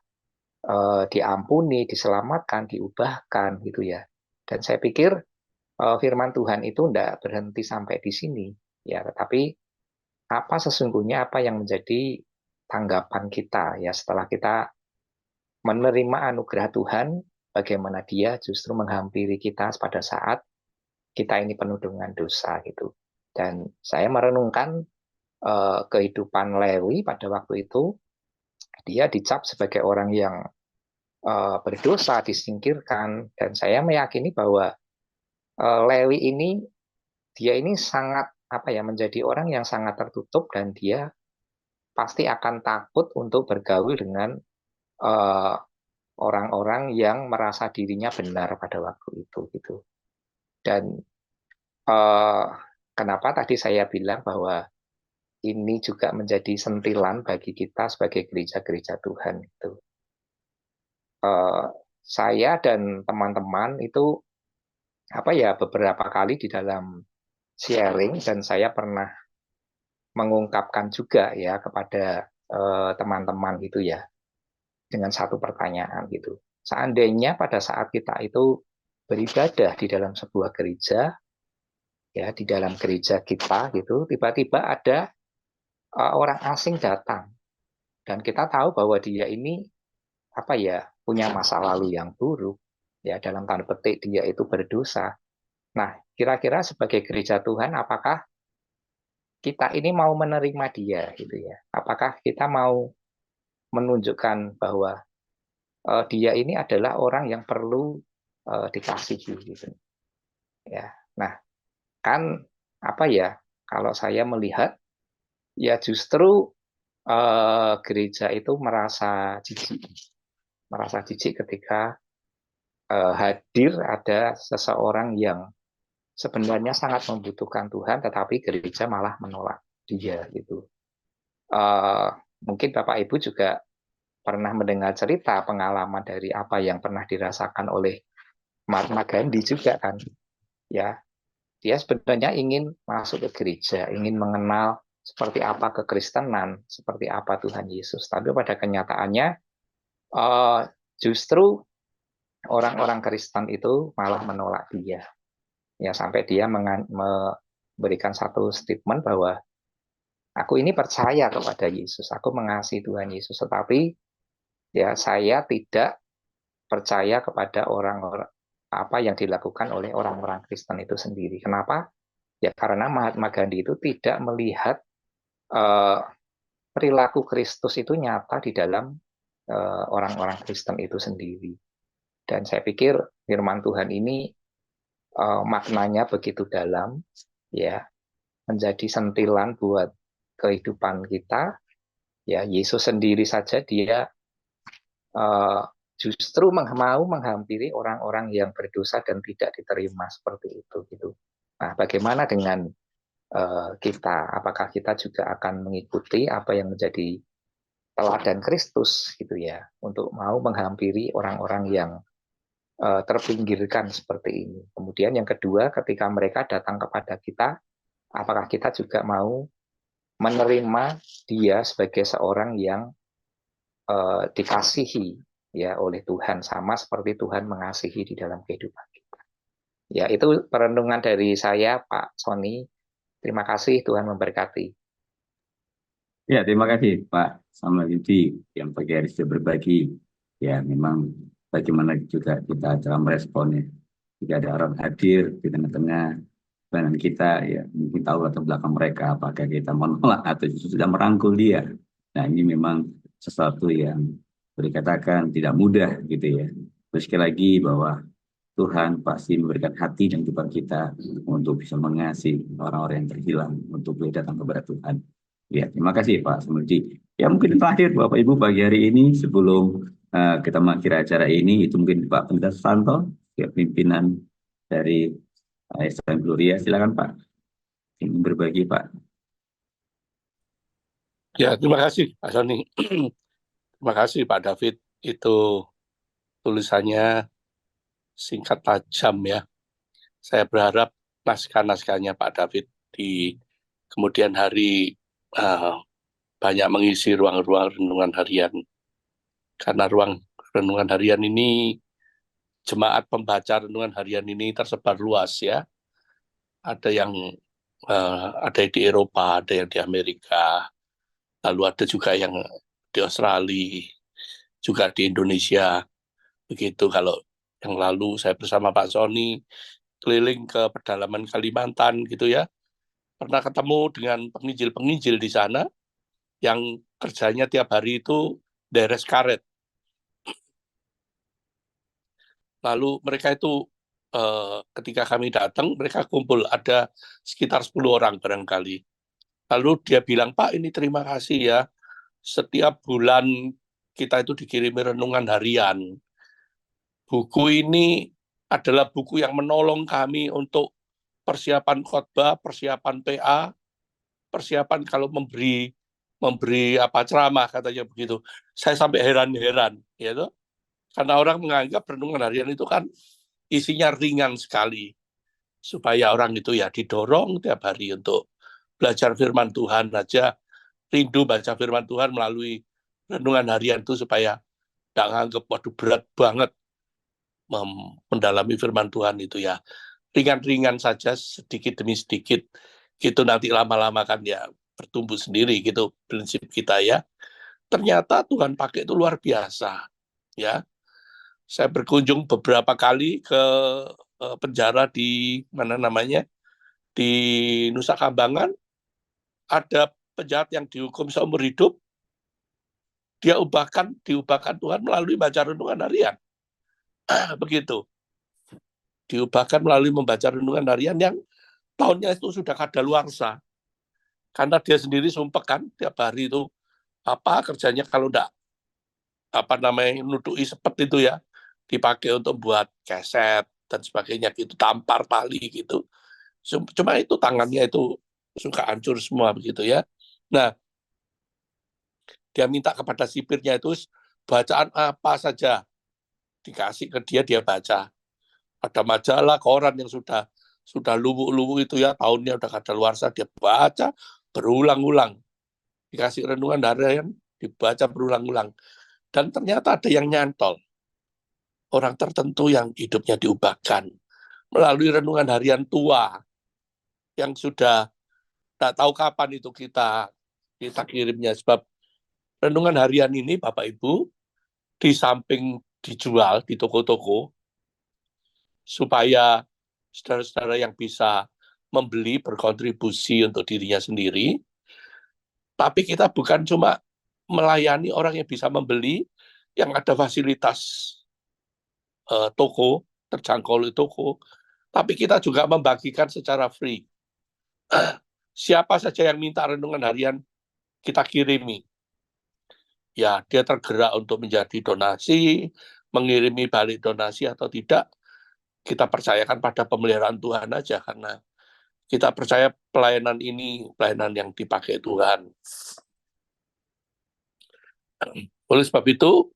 diampuni, diselamatkan, diubahkan gitu ya. Dan saya pikir firman Tuhan itu tidak berhenti sampai di sini ya, tetapi apa sesungguhnya apa yang menjadi tanggapan kita ya setelah kita menerima anugerah Tuhan, bagaimana dia justru menghampiri kita pada saat kita ini penuh dengan dosa gitu. Dan saya merenungkan kehidupan Lewi pada waktu itu, dia dicap sebagai orang yang berdosa, disingkirkan, dan saya meyakini bahwa Lewi ini, dia ini sangat menjadi orang yang sangat tertutup, dan dia pasti akan takut untuk bergaul dengan orang-orang yang merasa dirinya benar pada waktu itu gitu. Dan kenapa tadi saya bilang bahwa ini juga menjadi sentilan bagi kita sebagai gereja-gereja Tuhan itu. Saya dan teman-teman itu beberapa kali di dalam sharing, dan saya pernah mengungkapkan juga ya kepada teman-teman gitu ya, dengan satu pertanyaan gitu. Seandainya pada saat kita itu beribadah di dalam sebuah gereja, ya di dalam gereja kita gitu, tiba-tiba ada orang asing datang, dan kita tahu bahwa dia ini punya masa lalu yang buruk, ya dalam tanda petik dia itu berdosa. Nah, kira-kira sebagai gereja Tuhan, apakah kita ini mau menerima dia gitu ya? Apakah kita mau menunjukkan bahwa dia ini adalah orang yang perlu dikasihi gitu ya? Nah, kan kalau saya melihat ya justru gereja itu merasa jijik ketika hadir ada seseorang yang sebenarnya sangat membutuhkan Tuhan, tetapi gereja malah menolak dia gitu. Mungkin Bapak Ibu juga pernah mendengar cerita pengalaman dari apa yang pernah dirasakan oleh Mahatma Gandhi juga kan, ya. Dia sebenarnya ingin masuk ke gereja, ingin mengenal seperti apa kekristenan, seperti apa Tuhan Yesus. Tapi pada kenyataannya justru orang-orang Kristen itu malah menolak dia. Ya, sampai dia memberikan satu statement bahwa aku ini percaya kepada Yesus, aku mengasihi Tuhan Yesus, tetapi ya saya tidak percaya kepada orang-orang apa yang dilakukan oleh orang-orang Kristen itu sendiri. Kenapa? Ya karena Mahatma Gandhi itu tidak melihat perilaku Kristus itu nyata di dalam orang-orang Kristen itu sendiri. Dan saya pikir firman Tuhan ini maknanya begitu dalam, ya, menjadi sentilan buat kehidupan kita. Ya, Yesus sendiri saja dia justru mau menghampiri orang-orang yang berdosa dan tidak diterima seperti itu gitu. Nah, bagaimana dengan kita? Apakah kita juga akan mengikuti apa yang menjadi teladan Kristus gitu ya, untuk mau menghampiri orang-orang yang terpinggirkan seperti ini. Kemudian yang kedua, ketika mereka datang kepada kita, apakah kita juga mau menerima dia sebagai seorang yang dikasihi ya oleh Tuhan, sama seperti Tuhan mengasihi di dalam kehidupan kita. Ya, itu perenungan dari saya, Pak Sony. Terima kasih, Tuhan memberkati. Ya, terima kasih Pak Samuel Yudi yang pagi hari sudah berbagi. Ya, memang bagaimana juga kita dalam responnya. Jika ada orang hadir di tengah-tengah dengan kita, ya mungkin tahu latar belakang mereka, apakah kita menolak atau justru sudah merangkul dia. Nah, ini memang sesuatu yang boleh dikatakan tidak mudah gitu ya. Terus sekali lagi bahwa Tuhan pasti memberikan hati dan kehidupan kita untuk bisa mengasihi orang-orang yang terhilang, untuk boleh datang kepada Tuhan. Ya, terima kasih Pak Samudi. Ya, mungkin terakhir Bapak Ibu pagi hari ini sebelum kita mengakhiri acara ini, itu mungkin Pak Pendeta Santo, ya, pimpinan dari STM Gloria. Silakan Pak, ingin berbagi Pak. Ya, terima kasih Pak Sony. Terima kasih Pak David. Itu tulisannya singkat tajam ya. Saya berharap naskah-naskahnya Pak David di kemudian hari banyak mengisi ruang-ruang renungan harian. Karena ruang renungan harian ini, jemaat pembaca renungan harian ini tersebar luas ya. Ada yang ada di Eropa, ada yang di Amerika, lalu ada juga yang di Australia, juga di Indonesia. Begitu kalau yang lalu saya bersama Pak Sony keliling ke pedalaman Kalimantan gitu ya. Pernah ketemu dengan penginjil-penginjil di sana yang kerjanya tiap hari itu deres karet. Lalu mereka itu ketika kami datang, mereka kumpul, ada sekitar 10 orang barangkali. Lalu dia bilang, Pak ini terima kasih ya, setiap bulan kita itu dikirimi renungan harian. Buku ini adalah buku yang menolong kami untuk persiapan khotbah, persiapan PA, persiapan kalau memberi apa ceramah katanya begitu. Saya sampai heran-heran, ya toh. Karena orang menganggap renungan harian itu kan isinya ringan sekali, supaya orang itu ya didorong tiap hari untuk belajar firman Tuhan aja, rindu baca firman Tuhan melalui renungan harian itu supaya nggak nganggap waduh berat banget mendalami firman Tuhan itu ya. Ringan-ringan saja, sedikit demi sedikit, gitu nanti lama-lama kan ya bertumbuh sendiri gitu prinsip kita ya. Ternyata Tuhan pakai itu luar biasa ya. Saya berkunjung beberapa kali ke penjara di mana namanya di Nusa Kambangan, ada penjahat yang dihukum seumur hidup, dia diubahkan Tuhan melalui baca renungan harian. Begitu. Diubahkan melalui membaca renungan harian yang tahunnya itu sudah kadaluarsa. Karena dia sendiri sumpah kan tiap hari itu apa kerjanya kalau enggak nutui sepet itu ya, dipakai untuk buat keset dan sebagainya gitu, tampar tali gitu. Cuma itu tangannya itu suka hancur semua begitu ya. Nah, dia minta kepada sipirnya itu bacaan apa saja dikasih ke dia, dia baca. Ada majalah, koran yang sudah luwu-luwu itu ya, tahunnya udah kadaluarsa, dia baca berulang-ulang. Dikasih renungan harian, dibaca berulang-ulang. Dan ternyata ada yang nyantol. Orang tertentu yang hidupnya diubahkan melalui renungan harian tua yang sudah tak tahu kapan itu kita kirimnya. Sebab renungan harian ini Bapak Ibu di samping dijual di toko-toko supaya saudara-saudara yang bisa membeli berkontribusi untuk dirinya sendiri, tapi kita bukan cuma melayani orang yang bisa membeli, yang ada fasilitas toko, terjangkau oleh toko, tapi kita juga membagikan secara free. Siapa saja yang minta renungan harian, kita kirimi. Ya, dia tergerak untuk menjadi donasi, mengirimi balik donasi atau tidak, kita percayakan pada pemeliharaan Tuhan aja, karena kita percaya pelayanan ini pelayanan yang dipakai Tuhan. Oleh sebab itu,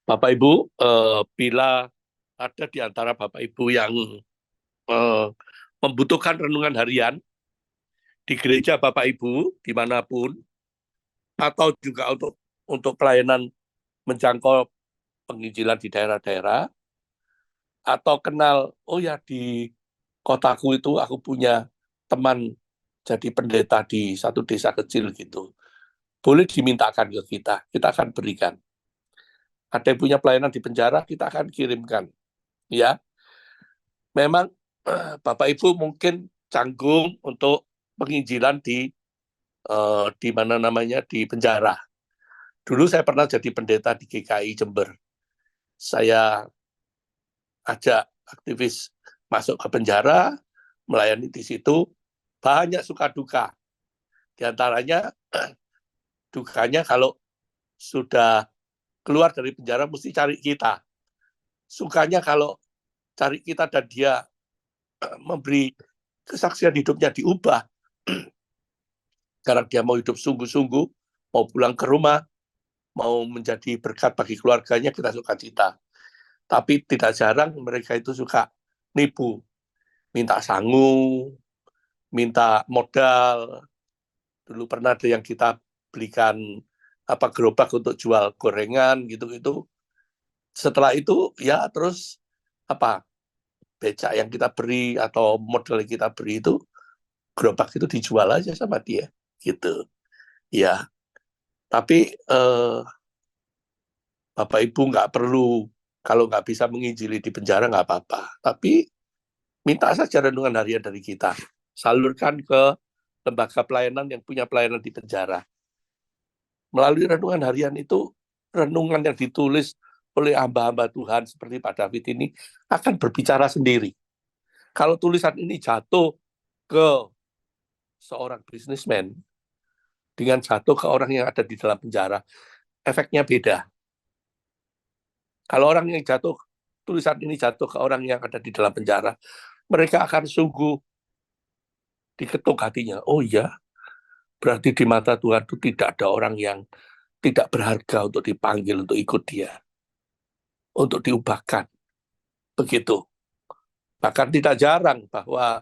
Bapak Ibu, bila ada di antara Bapak Ibu yang membutuhkan renungan harian di gereja Bapak Ibu dimanapun, atau juga untuk pelayanan menjangkau penginjilan di daerah-daerah, atau kenal, oh ya di kotaku itu aku punya teman jadi pendeta di satu desa kecil gitu, boleh dimintakan ke kita akan berikan. Ada yang punya pelayanan di penjara, kita akan kirimkan. Ya, memang Bapak Ibu mungkin canggung untuk penginjilan di mana namanya di penjara. Dulu saya pernah jadi pendeta di GKI Jember. Saya ajak aktivis masuk ke penjara, melayani di situ, banyak suka duka. Di antaranya dukanya kalau sudah keluar dari penjara mesti cari kita. Sukanya kalau cari kita dan dia memberi kesaksian hidupnya diubah. Karena dia mau hidup sungguh-sungguh, mau pulang ke rumah, mau menjadi berkat bagi keluarganya, kita suka cita. Tapi tidak jarang mereka itu suka nipu, minta sangu, minta modal. Dulu pernah ada yang kita belikan gerobak untuk jual gorengan gitu-gitu. Setelah itu ya terus becak yang kita beri atau modal yang kita beri itu, gerobak itu dijual aja sama dia gitu. Ya. Tapi Bapak Ibu nggak perlu Kalau nggak bisa menginjili di penjara nggak apa-apa. Tapi minta saja renungan harian dari kita. Salurkan ke lembaga pelayanan yang punya pelayanan di penjara. Melalui renungan harian itu, renungan yang ditulis oleh hamba-hamba Tuhan seperti Pak David ini akan berbicara sendiri. Kalau tulisan ini jatuh ke seorang bisnismen dengan jatuh ke orang yang ada di dalam penjara, efeknya beda. Kalau orang yang jatuh, tulisan ini jatuh ke orang yang ada di dalam penjara, mereka akan sungguh diketuk hatinya. Oh iya, berarti di mata Tuhan itu tidak ada orang yang tidak berharga untuk dipanggil untuk ikut dia, untuk diubahkan. Begitu. Bahkan tidak jarang bahwa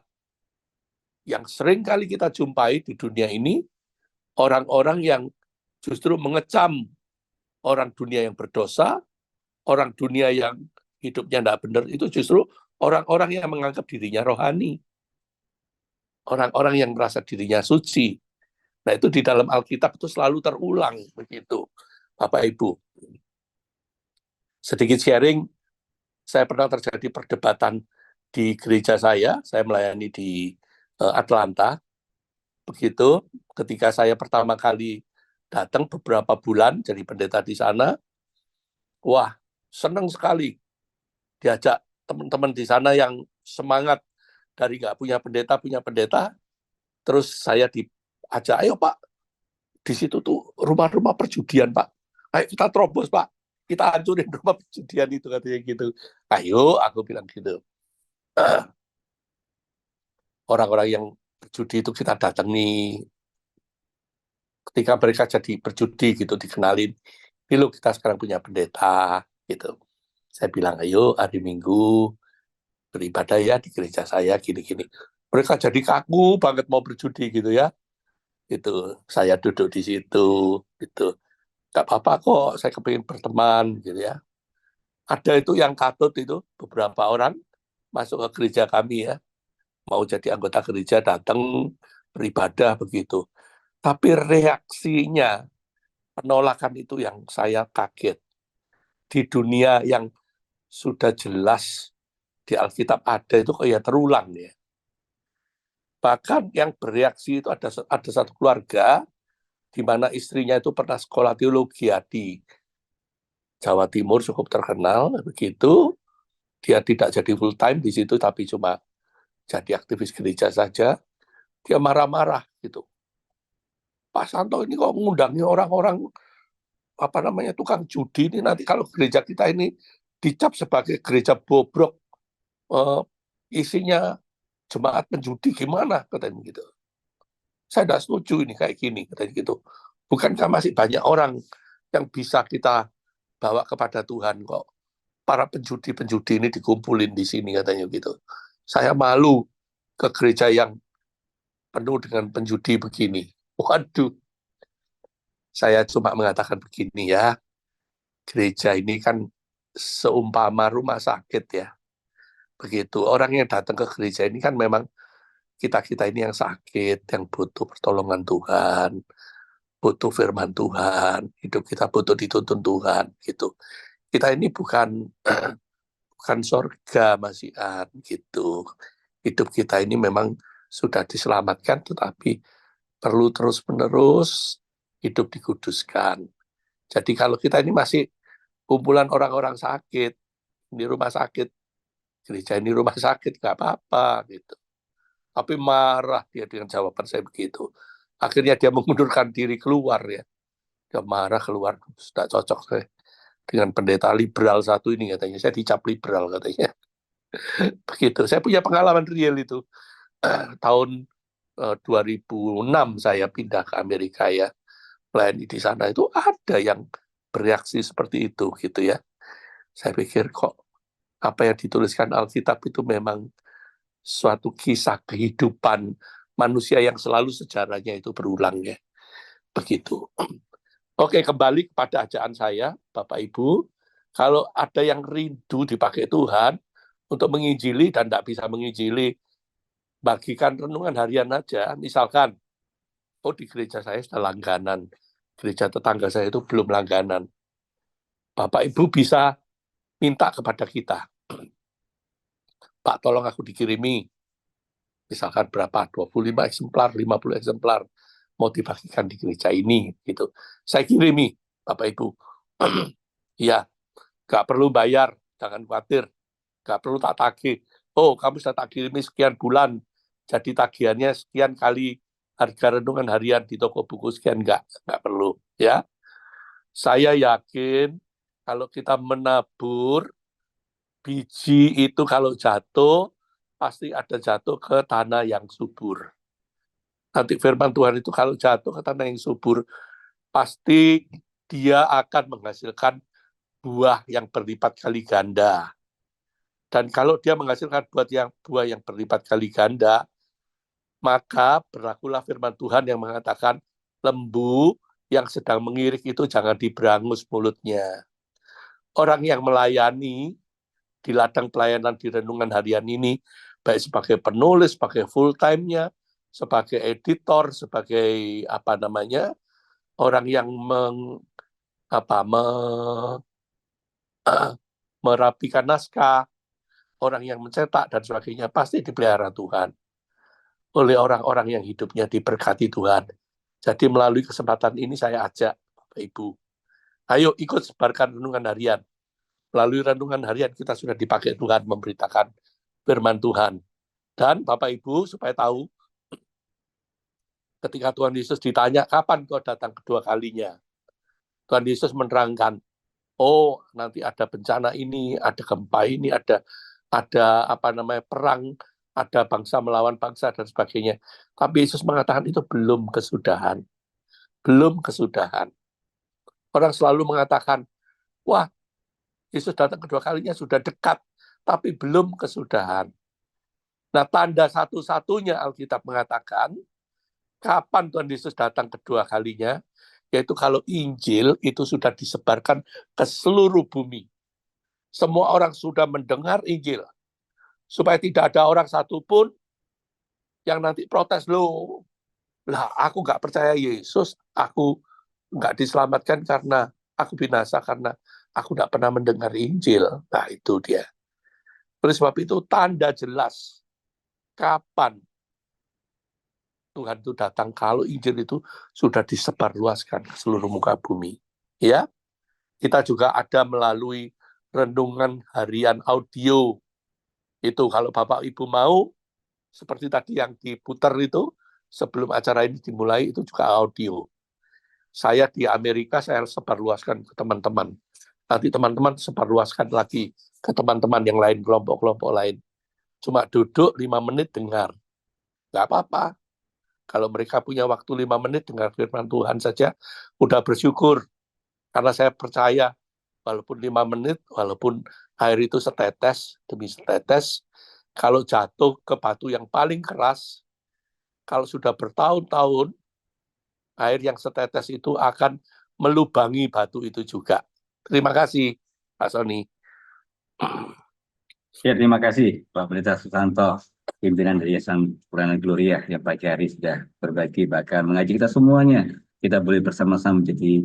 yang sering kali kita jumpai di dunia ini, orang-orang yang justru mengecam orang dunia yang berdosa, orang dunia yang hidupnya tidak benar, itu justru orang-orang yang menganggap dirinya rohani. Orang-orang yang merasa dirinya suci. Nah, itu di dalam Alkitab itu selalu terulang, begitu, Bapak Ibu. Sedikit sharing, saya pernah terjadi perdebatan di gereja saya melayani di Atlanta. Begitu, ketika saya pertama kali datang beberapa bulan jadi pendeta di sana, wah, senang sekali diajak teman-teman di sana yang semangat dari nggak punya pendeta, terus saya diajak, ayo Pak, di situ tuh rumah-rumah perjudian Pak, ayo kita terobos Pak, kita hancurin rumah perjudian itu, katanya gitu. Ayo, aku bilang gitu. Orang-orang yang berjudi itu kita datangi, ketika mereka jadi berjudi gitu, dikenalin, ini loh kita sekarang punya pendeta, gitu. Saya bilang, ayo hari Minggu beribadah ya di gereja saya, gini-gini. Mereka jadi kaku banget mau berjudi gitu ya. Gitu, saya duduk di situ, gitu. Gak apa-apa kok, saya kepingin berteman, gitu ya. Ada itu yang katut itu, beberapa orang masuk ke gereja kami ya, mau jadi anggota gereja, datang beribadah begitu. Tapi reaksinya, penolakan itu yang saya kaget. Di dunia yang sudah jelas di Alkitab ada itu kayak terulang ya. Bahkan yang bereaksi itu ada satu keluarga di mana istrinya itu pernah sekolah teologi di Jawa Timur, cukup terkenal begitu. Dia tidak jadi full time di situ tapi cuma jadi aktivis gereja saja. Dia marah-marah gitu. Pak Santo ini kok mengundangi orang-orang tukang judi ini, nanti kalau gereja kita ini dicap sebagai gereja bobrok, isinya jemaat penjudi, gimana katanya gitu. Saya tidak setuju ini kayak gini katanya gitu. Bukankah masih banyak orang yang bisa kita bawa kepada Tuhan kok? Para penjudi-penjudi ini dikumpulin di sini katanya gitu. Saya malu ke gereja yang penuh dengan penjudi begini. Waduh. Saya cuma mengatakan begini ya, gereja ini kan seumpama rumah sakit ya. Begitu, orang yang datang ke gereja ini kan memang kita-kita ini yang sakit, yang butuh pertolongan Tuhan, butuh firman Tuhan, hidup kita butuh dituntun Tuhan, gitu. Kita ini bukan sorga masihan, gitu. Hidup kita ini memang sudah diselamatkan, tetapi perlu terus-menerus hidup dikuduskan. Jadi kalau kita ini masih kumpulan orang-orang sakit, di rumah sakit, gereja ini rumah sakit, nggak apa-apa, gitu. Tapi marah dia dengan jawaban saya begitu. Akhirnya dia mengundurkan diri keluar ya. Dia marah keluar, sudah cocok saya dengan pendeta liberal satu ini katanya. Saya dicap liberal katanya. Begitu. Saya punya pengalaman real itu. Tahun 2006 saya pindah ke Amerika ya. Melayani di sana itu ada yang bereaksi seperti itu gitu ya. Saya pikir kok apa yang dituliskan Alkitab itu memang suatu kisah kehidupan manusia yang selalu sejarahnya itu berulang ya. Begitu. Oke, kembali kepada ajaan saya, Bapak Ibu. Kalau ada yang rindu dipakai Tuhan untuk menginjili dan tidak bisa menginjili, bagikan renungan harian aja. Misalkan, di gereja saya sudah langganan, gereja tetangga saya itu belum langganan. Bapak Ibu bisa minta kepada kita, Pak tolong aku dikirimi, misalkan berapa, 25 eksemplar, 50 eksemplar, mau dibagikan di gereja ini, gitu. Saya kirimi, Bapak Ibu. Ya, gak perlu bayar, jangan khawatir, gak perlu tak tagih. Oh, kamu sudah tak kirimi sekian bulan, jadi tagihannya sekian kali harga renungan harian di toko buku sekian, nggak perlu. Ya, saya yakin kalau kita menabur biji itu kalau jatuh pasti ada jatuh ke tanah yang subur. Nanti firman Tuhan itu kalau jatuh ke tanah yang subur pasti dia akan menghasilkan buah yang berlipat kali ganda. Dan kalau dia menghasilkan buah yang berlipat kali ganda, maka berlakulah firman Tuhan yang mengatakan lembu yang sedang mengirik itu jangan diberangus mulutnya. Orang yang melayani di ladang pelayanan di renungan harian ini, baik sebagai penulis, sebagai full time-nya, sebagai editor, sebagai orang yang merapikan naskah, orang yang mencetak dan sebagainya, pasti dipelihara Tuhan oleh orang-orang yang hidupnya diberkati Tuhan. Jadi melalui kesempatan ini saya ajak Bapak Ibu, ayo ikut sebarkan renungan harian. Melalui renungan harian kita sudah dipakai Tuhan memberitakan firman Tuhan. Dan Bapak Ibu supaya tahu, ketika Tuhan Yesus ditanya, kapan kau datang kedua kalinya? Tuhan Yesus menerangkan, oh nanti ada bencana ini, ada gempa ini, ada perang, ada bangsa melawan bangsa dan sebagainya. Tapi Yesus mengatakan itu belum kesudahan. Belum kesudahan. Orang selalu mengatakan, wah Yesus datang kedua kalinya sudah dekat, tapi belum kesudahan. Nah, tanda satu-satunya Alkitab mengatakan, kapan Tuhan Yesus datang kedua kalinya, yaitu kalau Injil itu sudah disebarkan ke seluruh bumi. Semua orang sudah mendengar Injil. Supaya tidak ada orang satupun yang nanti protes, loh, lah aku nggak percaya Yesus, aku nggak diselamatkan karena aku binasa, karena aku nggak pernah mendengar Injil. Nah, itu dia. Oleh sebab itu, tanda jelas kapan Tuhan itu datang kalau Injil itu sudah disebarluaskan ke seluruh muka bumi. Ya, kita juga ada melalui renungan harian audio. Itu kalau Bapak Ibu mau, seperti tadi yang diputar itu, sebelum acara ini dimulai, itu juga audio. Saya di Amerika, saya sebarluaskan ke teman-teman. Nanti teman-teman sebarluaskan lagi ke teman-teman yang lain, kelompok-kelompok lain. Cuma duduk 5 menit dengar. Nggak apa-apa. Kalau mereka punya waktu 5 menit dengar firman Tuhan saja, udah bersyukur. Karena saya percaya, walaupun 5 menit, walaupun air itu setetes demi setetes, kalau jatuh ke batu yang paling keras, kalau sudah bertahun-tahun, air yang setetes itu akan melubangi batu itu juga. Terima kasih, Pak Sony. Ya, terima kasih Pak Pendeta Susanto, pimpinan dari Yayasan Purana Gloria yang pagi hari sudah berbagi, bahkan mengajak kita semuanya. Kita boleh bersama-sama menjadi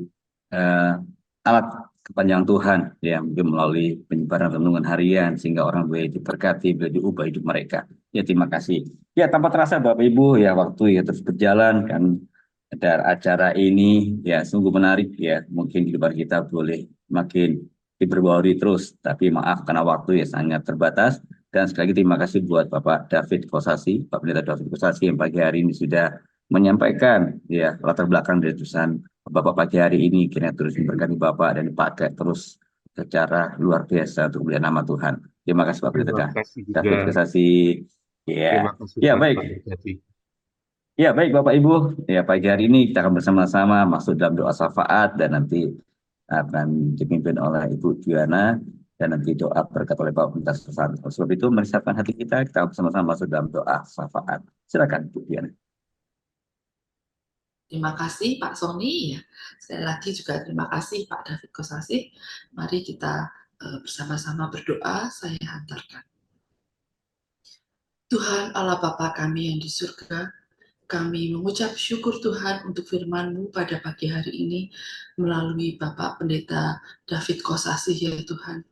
alat kepanjangan Tuhan yang melalui penyebaran renungan harian sehingga orang boleh diberkati, boleh diubah hidup mereka. Ya, terima kasih. Ya, tanpa terasa Bapak Ibu, ya waktu ya terus berjalan kan, ada acara ini ya sungguh menarik ya. Mungkin di depan kita boleh makin diperbaharui terus, tapi maaf karena waktu ya sangat terbatas. Dan sekali lagi terima kasih buat Bapak David Kosasi, Pak Pendeta David Kosasi yang pagi hari ini sudah menyampaikan ya latar belakang dari tulisan Bapak pagi hari ini, kiranya terus memberkati Bapak dan dipakai terus secara luar biasa untuk kemuliaan nama Tuhan. Terima kasih Pak Pendeta David Kosasi. Ya, ya baik. Ya baik Bapak Ibu, ya pagi hari ini kita akan bersama-sama masuk dalam doa syafaat dan nanti akan dipimpin oleh Ibu Diana dan nanti doa berkat oleh Bapak Pendeta Susanto. Sebab itu merisakan hati kita bersama-sama masuk dalam doa syafaat. Silakan Ibu Diana. Terima kasih Pak Sony. Sekali lagi juga terima kasih Pak David Kosasi. Mari kita bersama-sama berdoa. Saya hantarkan. Tuhan Allah Bapa kami yang di surga, kami mengucap syukur Tuhan untuk firman-Mu pada pagi hari ini melalui Bapak Pendeta David Kosasi ya Tuhan.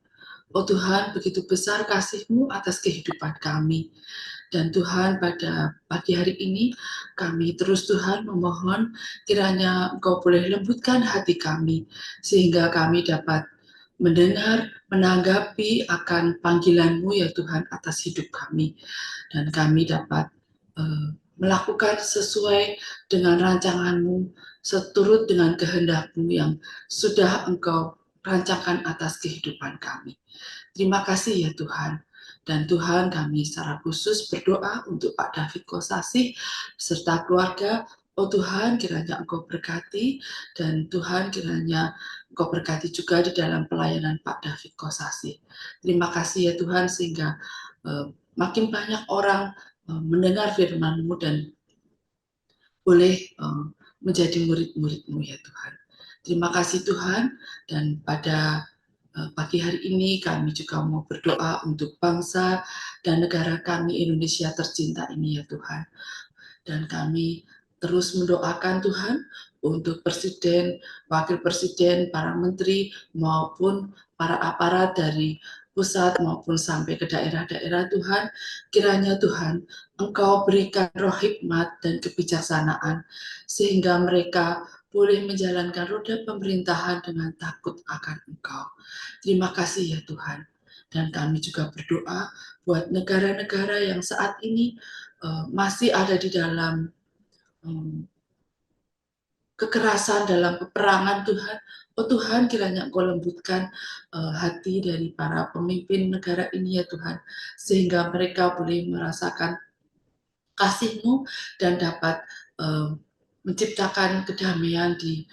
Oh Tuhan, begitu besar kasih-Mu atas kehidupan kami. Dan Tuhan, pada pagi hari ini kami terus Tuhan memohon kiranya Engkau boleh lembutkan hati kami sehingga kami dapat mendengar, menanggapi akan panggilan-Mu ya Tuhan atas hidup kami. Dan kami dapat melakukan sesuai dengan rancangan-Mu, seturut dengan kehendak-Mu yang sudah Engkau rancangkan atas kehidupan kami. Terima kasih ya Tuhan. Dan Tuhan, kami secara khusus berdoa untuk Pak David Kosasih serta keluarga. Oh Tuhan, kiranya Engkau berkati, dan Tuhan kiranya Engkau berkati juga di dalam pelayanan Pak David Kosasih. Terima kasih ya Tuhan, sehingga makin banyak orang mendengar firman-Mu dan boleh menjadi murid-murid-Mu ya Tuhan. Terima kasih Tuhan, dan pada pagi hari ini kami juga mau berdoa untuk bangsa dan negara kami Indonesia tercinta ini ya Tuhan. Dan kami terus mendoakan Tuhan untuk Presiden, Wakil Presiden, para Menteri maupun para aparat dari pusat maupun sampai ke daerah-daerah Tuhan. Kiranya Tuhan Engkau berikan roh hikmat dan kebijaksanaan sehingga mereka boleh menjalankan roda pemerintahan dengan takut akan Engkau. Terima kasih ya Tuhan. Dan kami juga berdoa buat negara-negara yang saat ini masih ada di dalam kekerasan, dalam peperangan Tuhan. Oh Tuhan, kiranya Engkau lembutkan hati dari para pemimpin negara ini ya Tuhan, sehingga mereka boleh merasakan kasih-Mu dan dapat menciptakan kedamaian di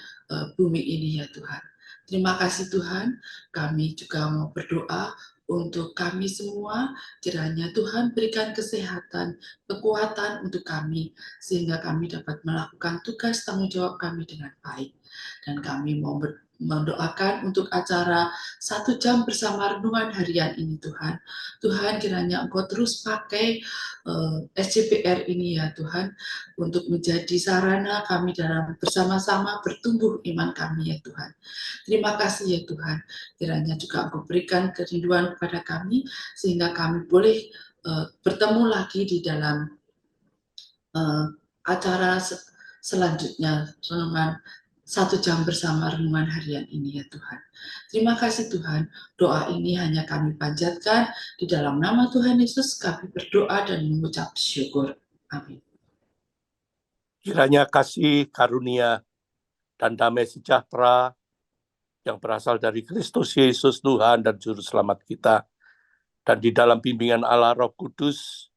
bumi ini ya Tuhan. Terima kasih Tuhan, kami juga mau berdoa untuk kami semua, kiranya Tuhan berikan kesehatan, kekuatan untuk kami, sehingga kami dapat melakukan tugas tanggung jawab kami dengan baik. Dan kami mau mendoakan untuk acara 1 jam bersama renungan harian ini Tuhan. Tuhan, kiranya Engkau terus pakai SCPR ini ya Tuhan, untuk menjadi sarana kami dalam bersama-sama bertumbuh iman kami ya Tuhan. Terima kasih ya Tuhan, kiranya juga Engkau berikan kerinduan kepada kami, sehingga kami boleh bertemu lagi di dalam acara selanjutnya, renungan 1 jam bersama renungan harian ini ya Tuhan. Terima kasih Tuhan, doa ini hanya kami panjatkan di dalam nama Tuhan Yesus, kami berdoa dan mengucap syukur. Amin. Kiranya kasih karunia dan damai sejahtera yang berasal dari Kristus Yesus Tuhan dan Juru Selamat kita, dan di dalam bimbingan Allah Roh Kudus,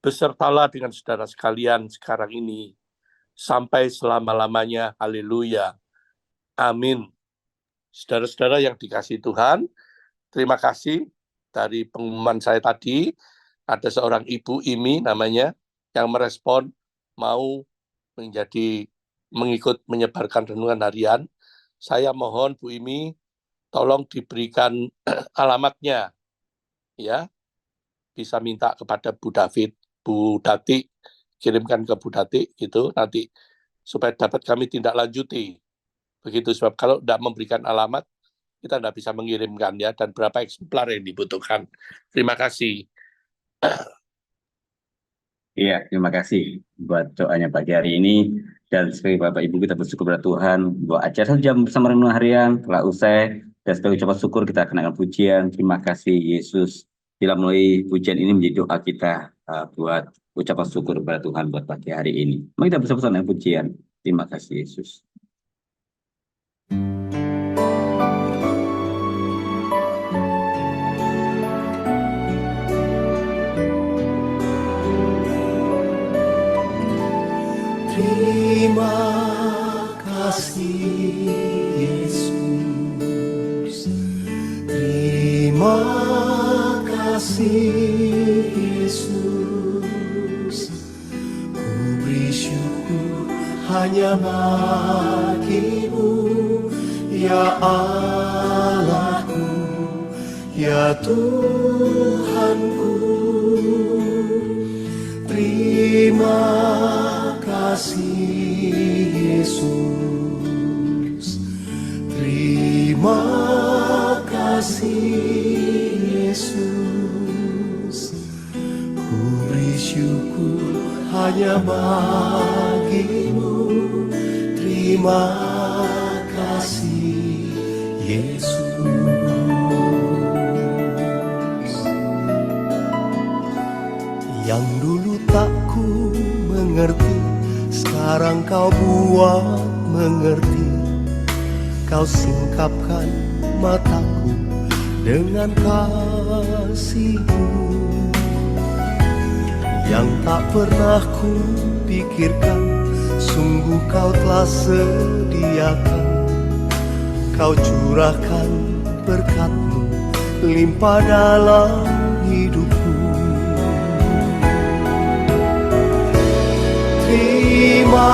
besertalah dengan saudara sekalian sekarang ini, sampai selama-lamanya. Haleluya. Amin. Saudara-saudara yang dikasihi Tuhan, terima kasih. Dari pengumuman saya tadi, ada seorang ibu Imi namanya, yang merespon mau mengikut menyebarkan renungan harian. Saya mohon Bu Imi, tolong diberikan alamatnya, ya, bisa minta kepada Bu David, Bu Dati, kirimkan ke Bu Dati, gitu, nanti supaya dapat kami tindak lanjuti. Begitu, sebab kalau tidak memberikan alamat, kita tidak bisa mengirimkan ya, dan berapa eksemplar yang dibutuhkan. Terima kasih. Iya, terima kasih buat doanya pagi hari ini. Dan sebagai Bapak Ibu kita bersyukur kepada Tuhan bahwa acara 1 jam bersama renungan harian telah usai. Dan sebagai ucapan syukur kita kenakan pujian. Terima kasih Yesus. Bila melalui pujian ini menjadi doa kita buat ucapan syukur kepada Tuhan buat pagi hari ini. Mari kita bersama-sama dengan pujian. Terima kasih Yesus. Terima kasih Yesus, terima kasih Yesus, ku beri syukur hanya bagimu, ya Allahku, ya Tuhanku. Terima kasih Yesus, terima kasih Yesus, ku beri syukur hanya bagimu. Terima kasih Yesus. Yang dulu tak ku mengerti, sekarang kau buat mengerti. Kau singkapkan mataku dengan kasih-Mu. Yang tak pernah ku pikirkan, sungguh kau telah sediakan. Kau curahkan berkat-Mu limpah dalam hidupku. Terima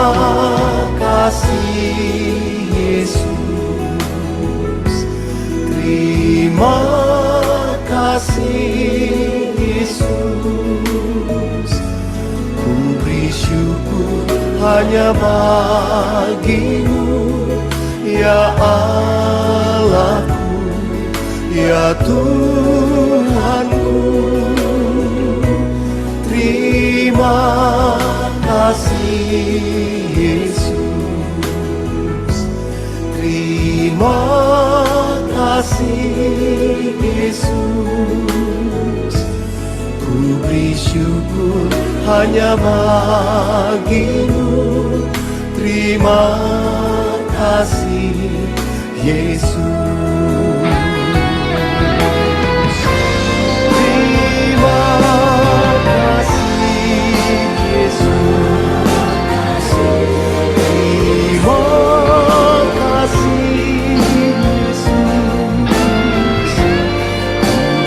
kasih Yesus, terima kasih Yesus. Ku beri syukur hanya bagi-Mu, ya Allahku, ya Tuhanku. Terima kasih Yesus, terima kasih Yesus. Ku beri syukur hanya bagi-Mu. Terima kasih Yesus. Terima kasih Yesus. Terima kasih Yesus.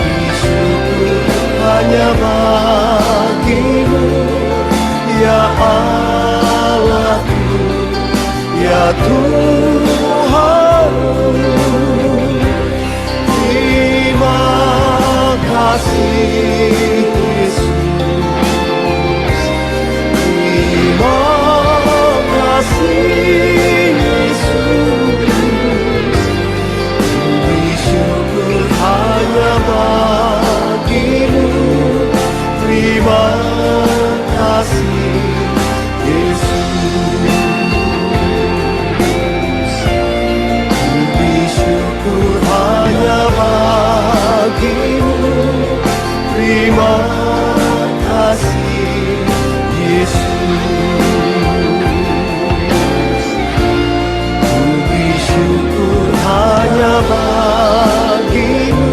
Beri syukur hanya bagi-Mu, ya Allahku, ya Tuhan. Terima kasih Yesus. Terima kasih Yesus. Beri syukur hanya bagi-Mu. Terima kasih Yesus. Beri syukur hanya bagi-Mu. Terima kasih Yesus. Beri syukur hanya bagi-Mu.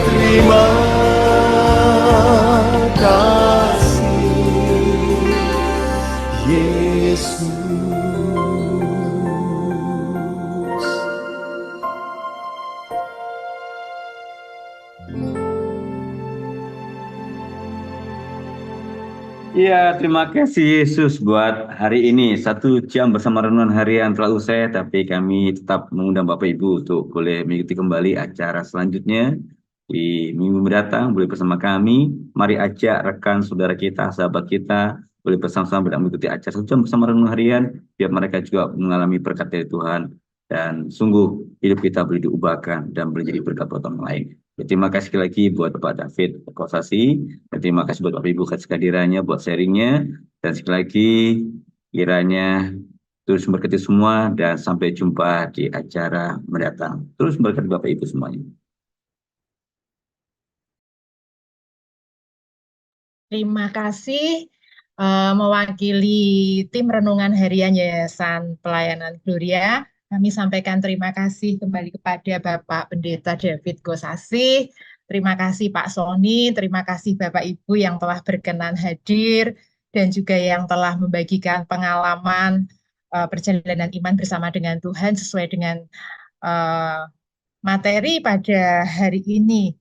Terima kasih Yesus. Iya, terima kasih Yesus buat hari ini. 1 jam bersama renungan harian telah usai, tapi kami tetap mengundang Bapak Ibu untuk boleh mengikuti kembali acara selanjutnya di minggu mendatang. Boleh bersama kami. Mari ajak rekan saudara kita, sahabat kita, boleh bersama-sama mengikuti acara 1 jam bersama renungan harian, biar mereka juga mengalami berkat dari Tuhan. Dan sungguh hidup kita boleh diubahkan dan boleh jadi berkat buat orang lain. Ya, terima kasih sekali lagi buat Bapak David Kosasi, dan terima kasih buat Bapak Ibu atas kehadirannya, buat sharingnya, dan sekali lagi kiranya terus memberkati semua dan sampai jumpa di acara mendatang. Terus memberkati Bapak Ibu semuanya. Terima kasih mewakili tim renungan harian Yayasan Pelayanan Gloria. Kami sampaikan terima kasih kembali kepada Bapak Pendeta David Gosasi. Terima kasih Pak Sony, terima kasih Bapak Ibu yang telah berkenan hadir dan juga yang telah membagikan pengalaman perjalanan iman bersama dengan Tuhan sesuai dengan materi pada hari ini.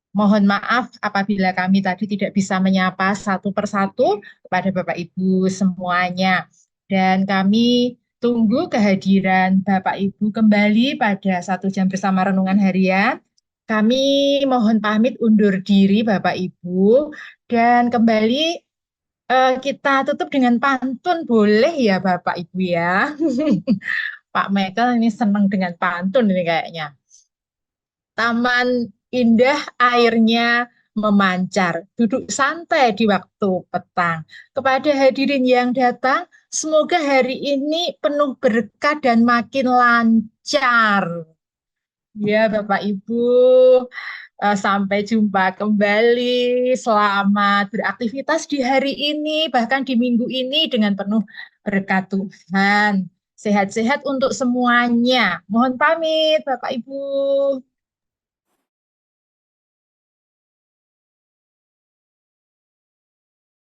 Mohon maaf apabila kami tadi tidak bisa menyapa satu persatu kepada Bapak Ibu semuanya. Dan kami tunggu kehadiran Bapak Ibu kembali pada 1 jam bersama renungan harian. Kami mohon pamit undur diri Bapak Ibu. Dan kembali kita tutup dengan pantun, boleh ya Bapak Ibu ya? Pak Michael ini senang dengan pantun ini kayaknya. Taman indah airnya memancar, duduk santai di waktu petang. Kepada hadirin yang datang, semoga hari ini penuh berkah dan makin lancar. Ya, Bapak Ibu, sampai jumpa kembali. Selamat beraktivitas di hari ini, bahkan di minggu ini dengan penuh berkat Tuhan. Sehat-sehat untuk semuanya. Mohon pamit, Bapak Ibu.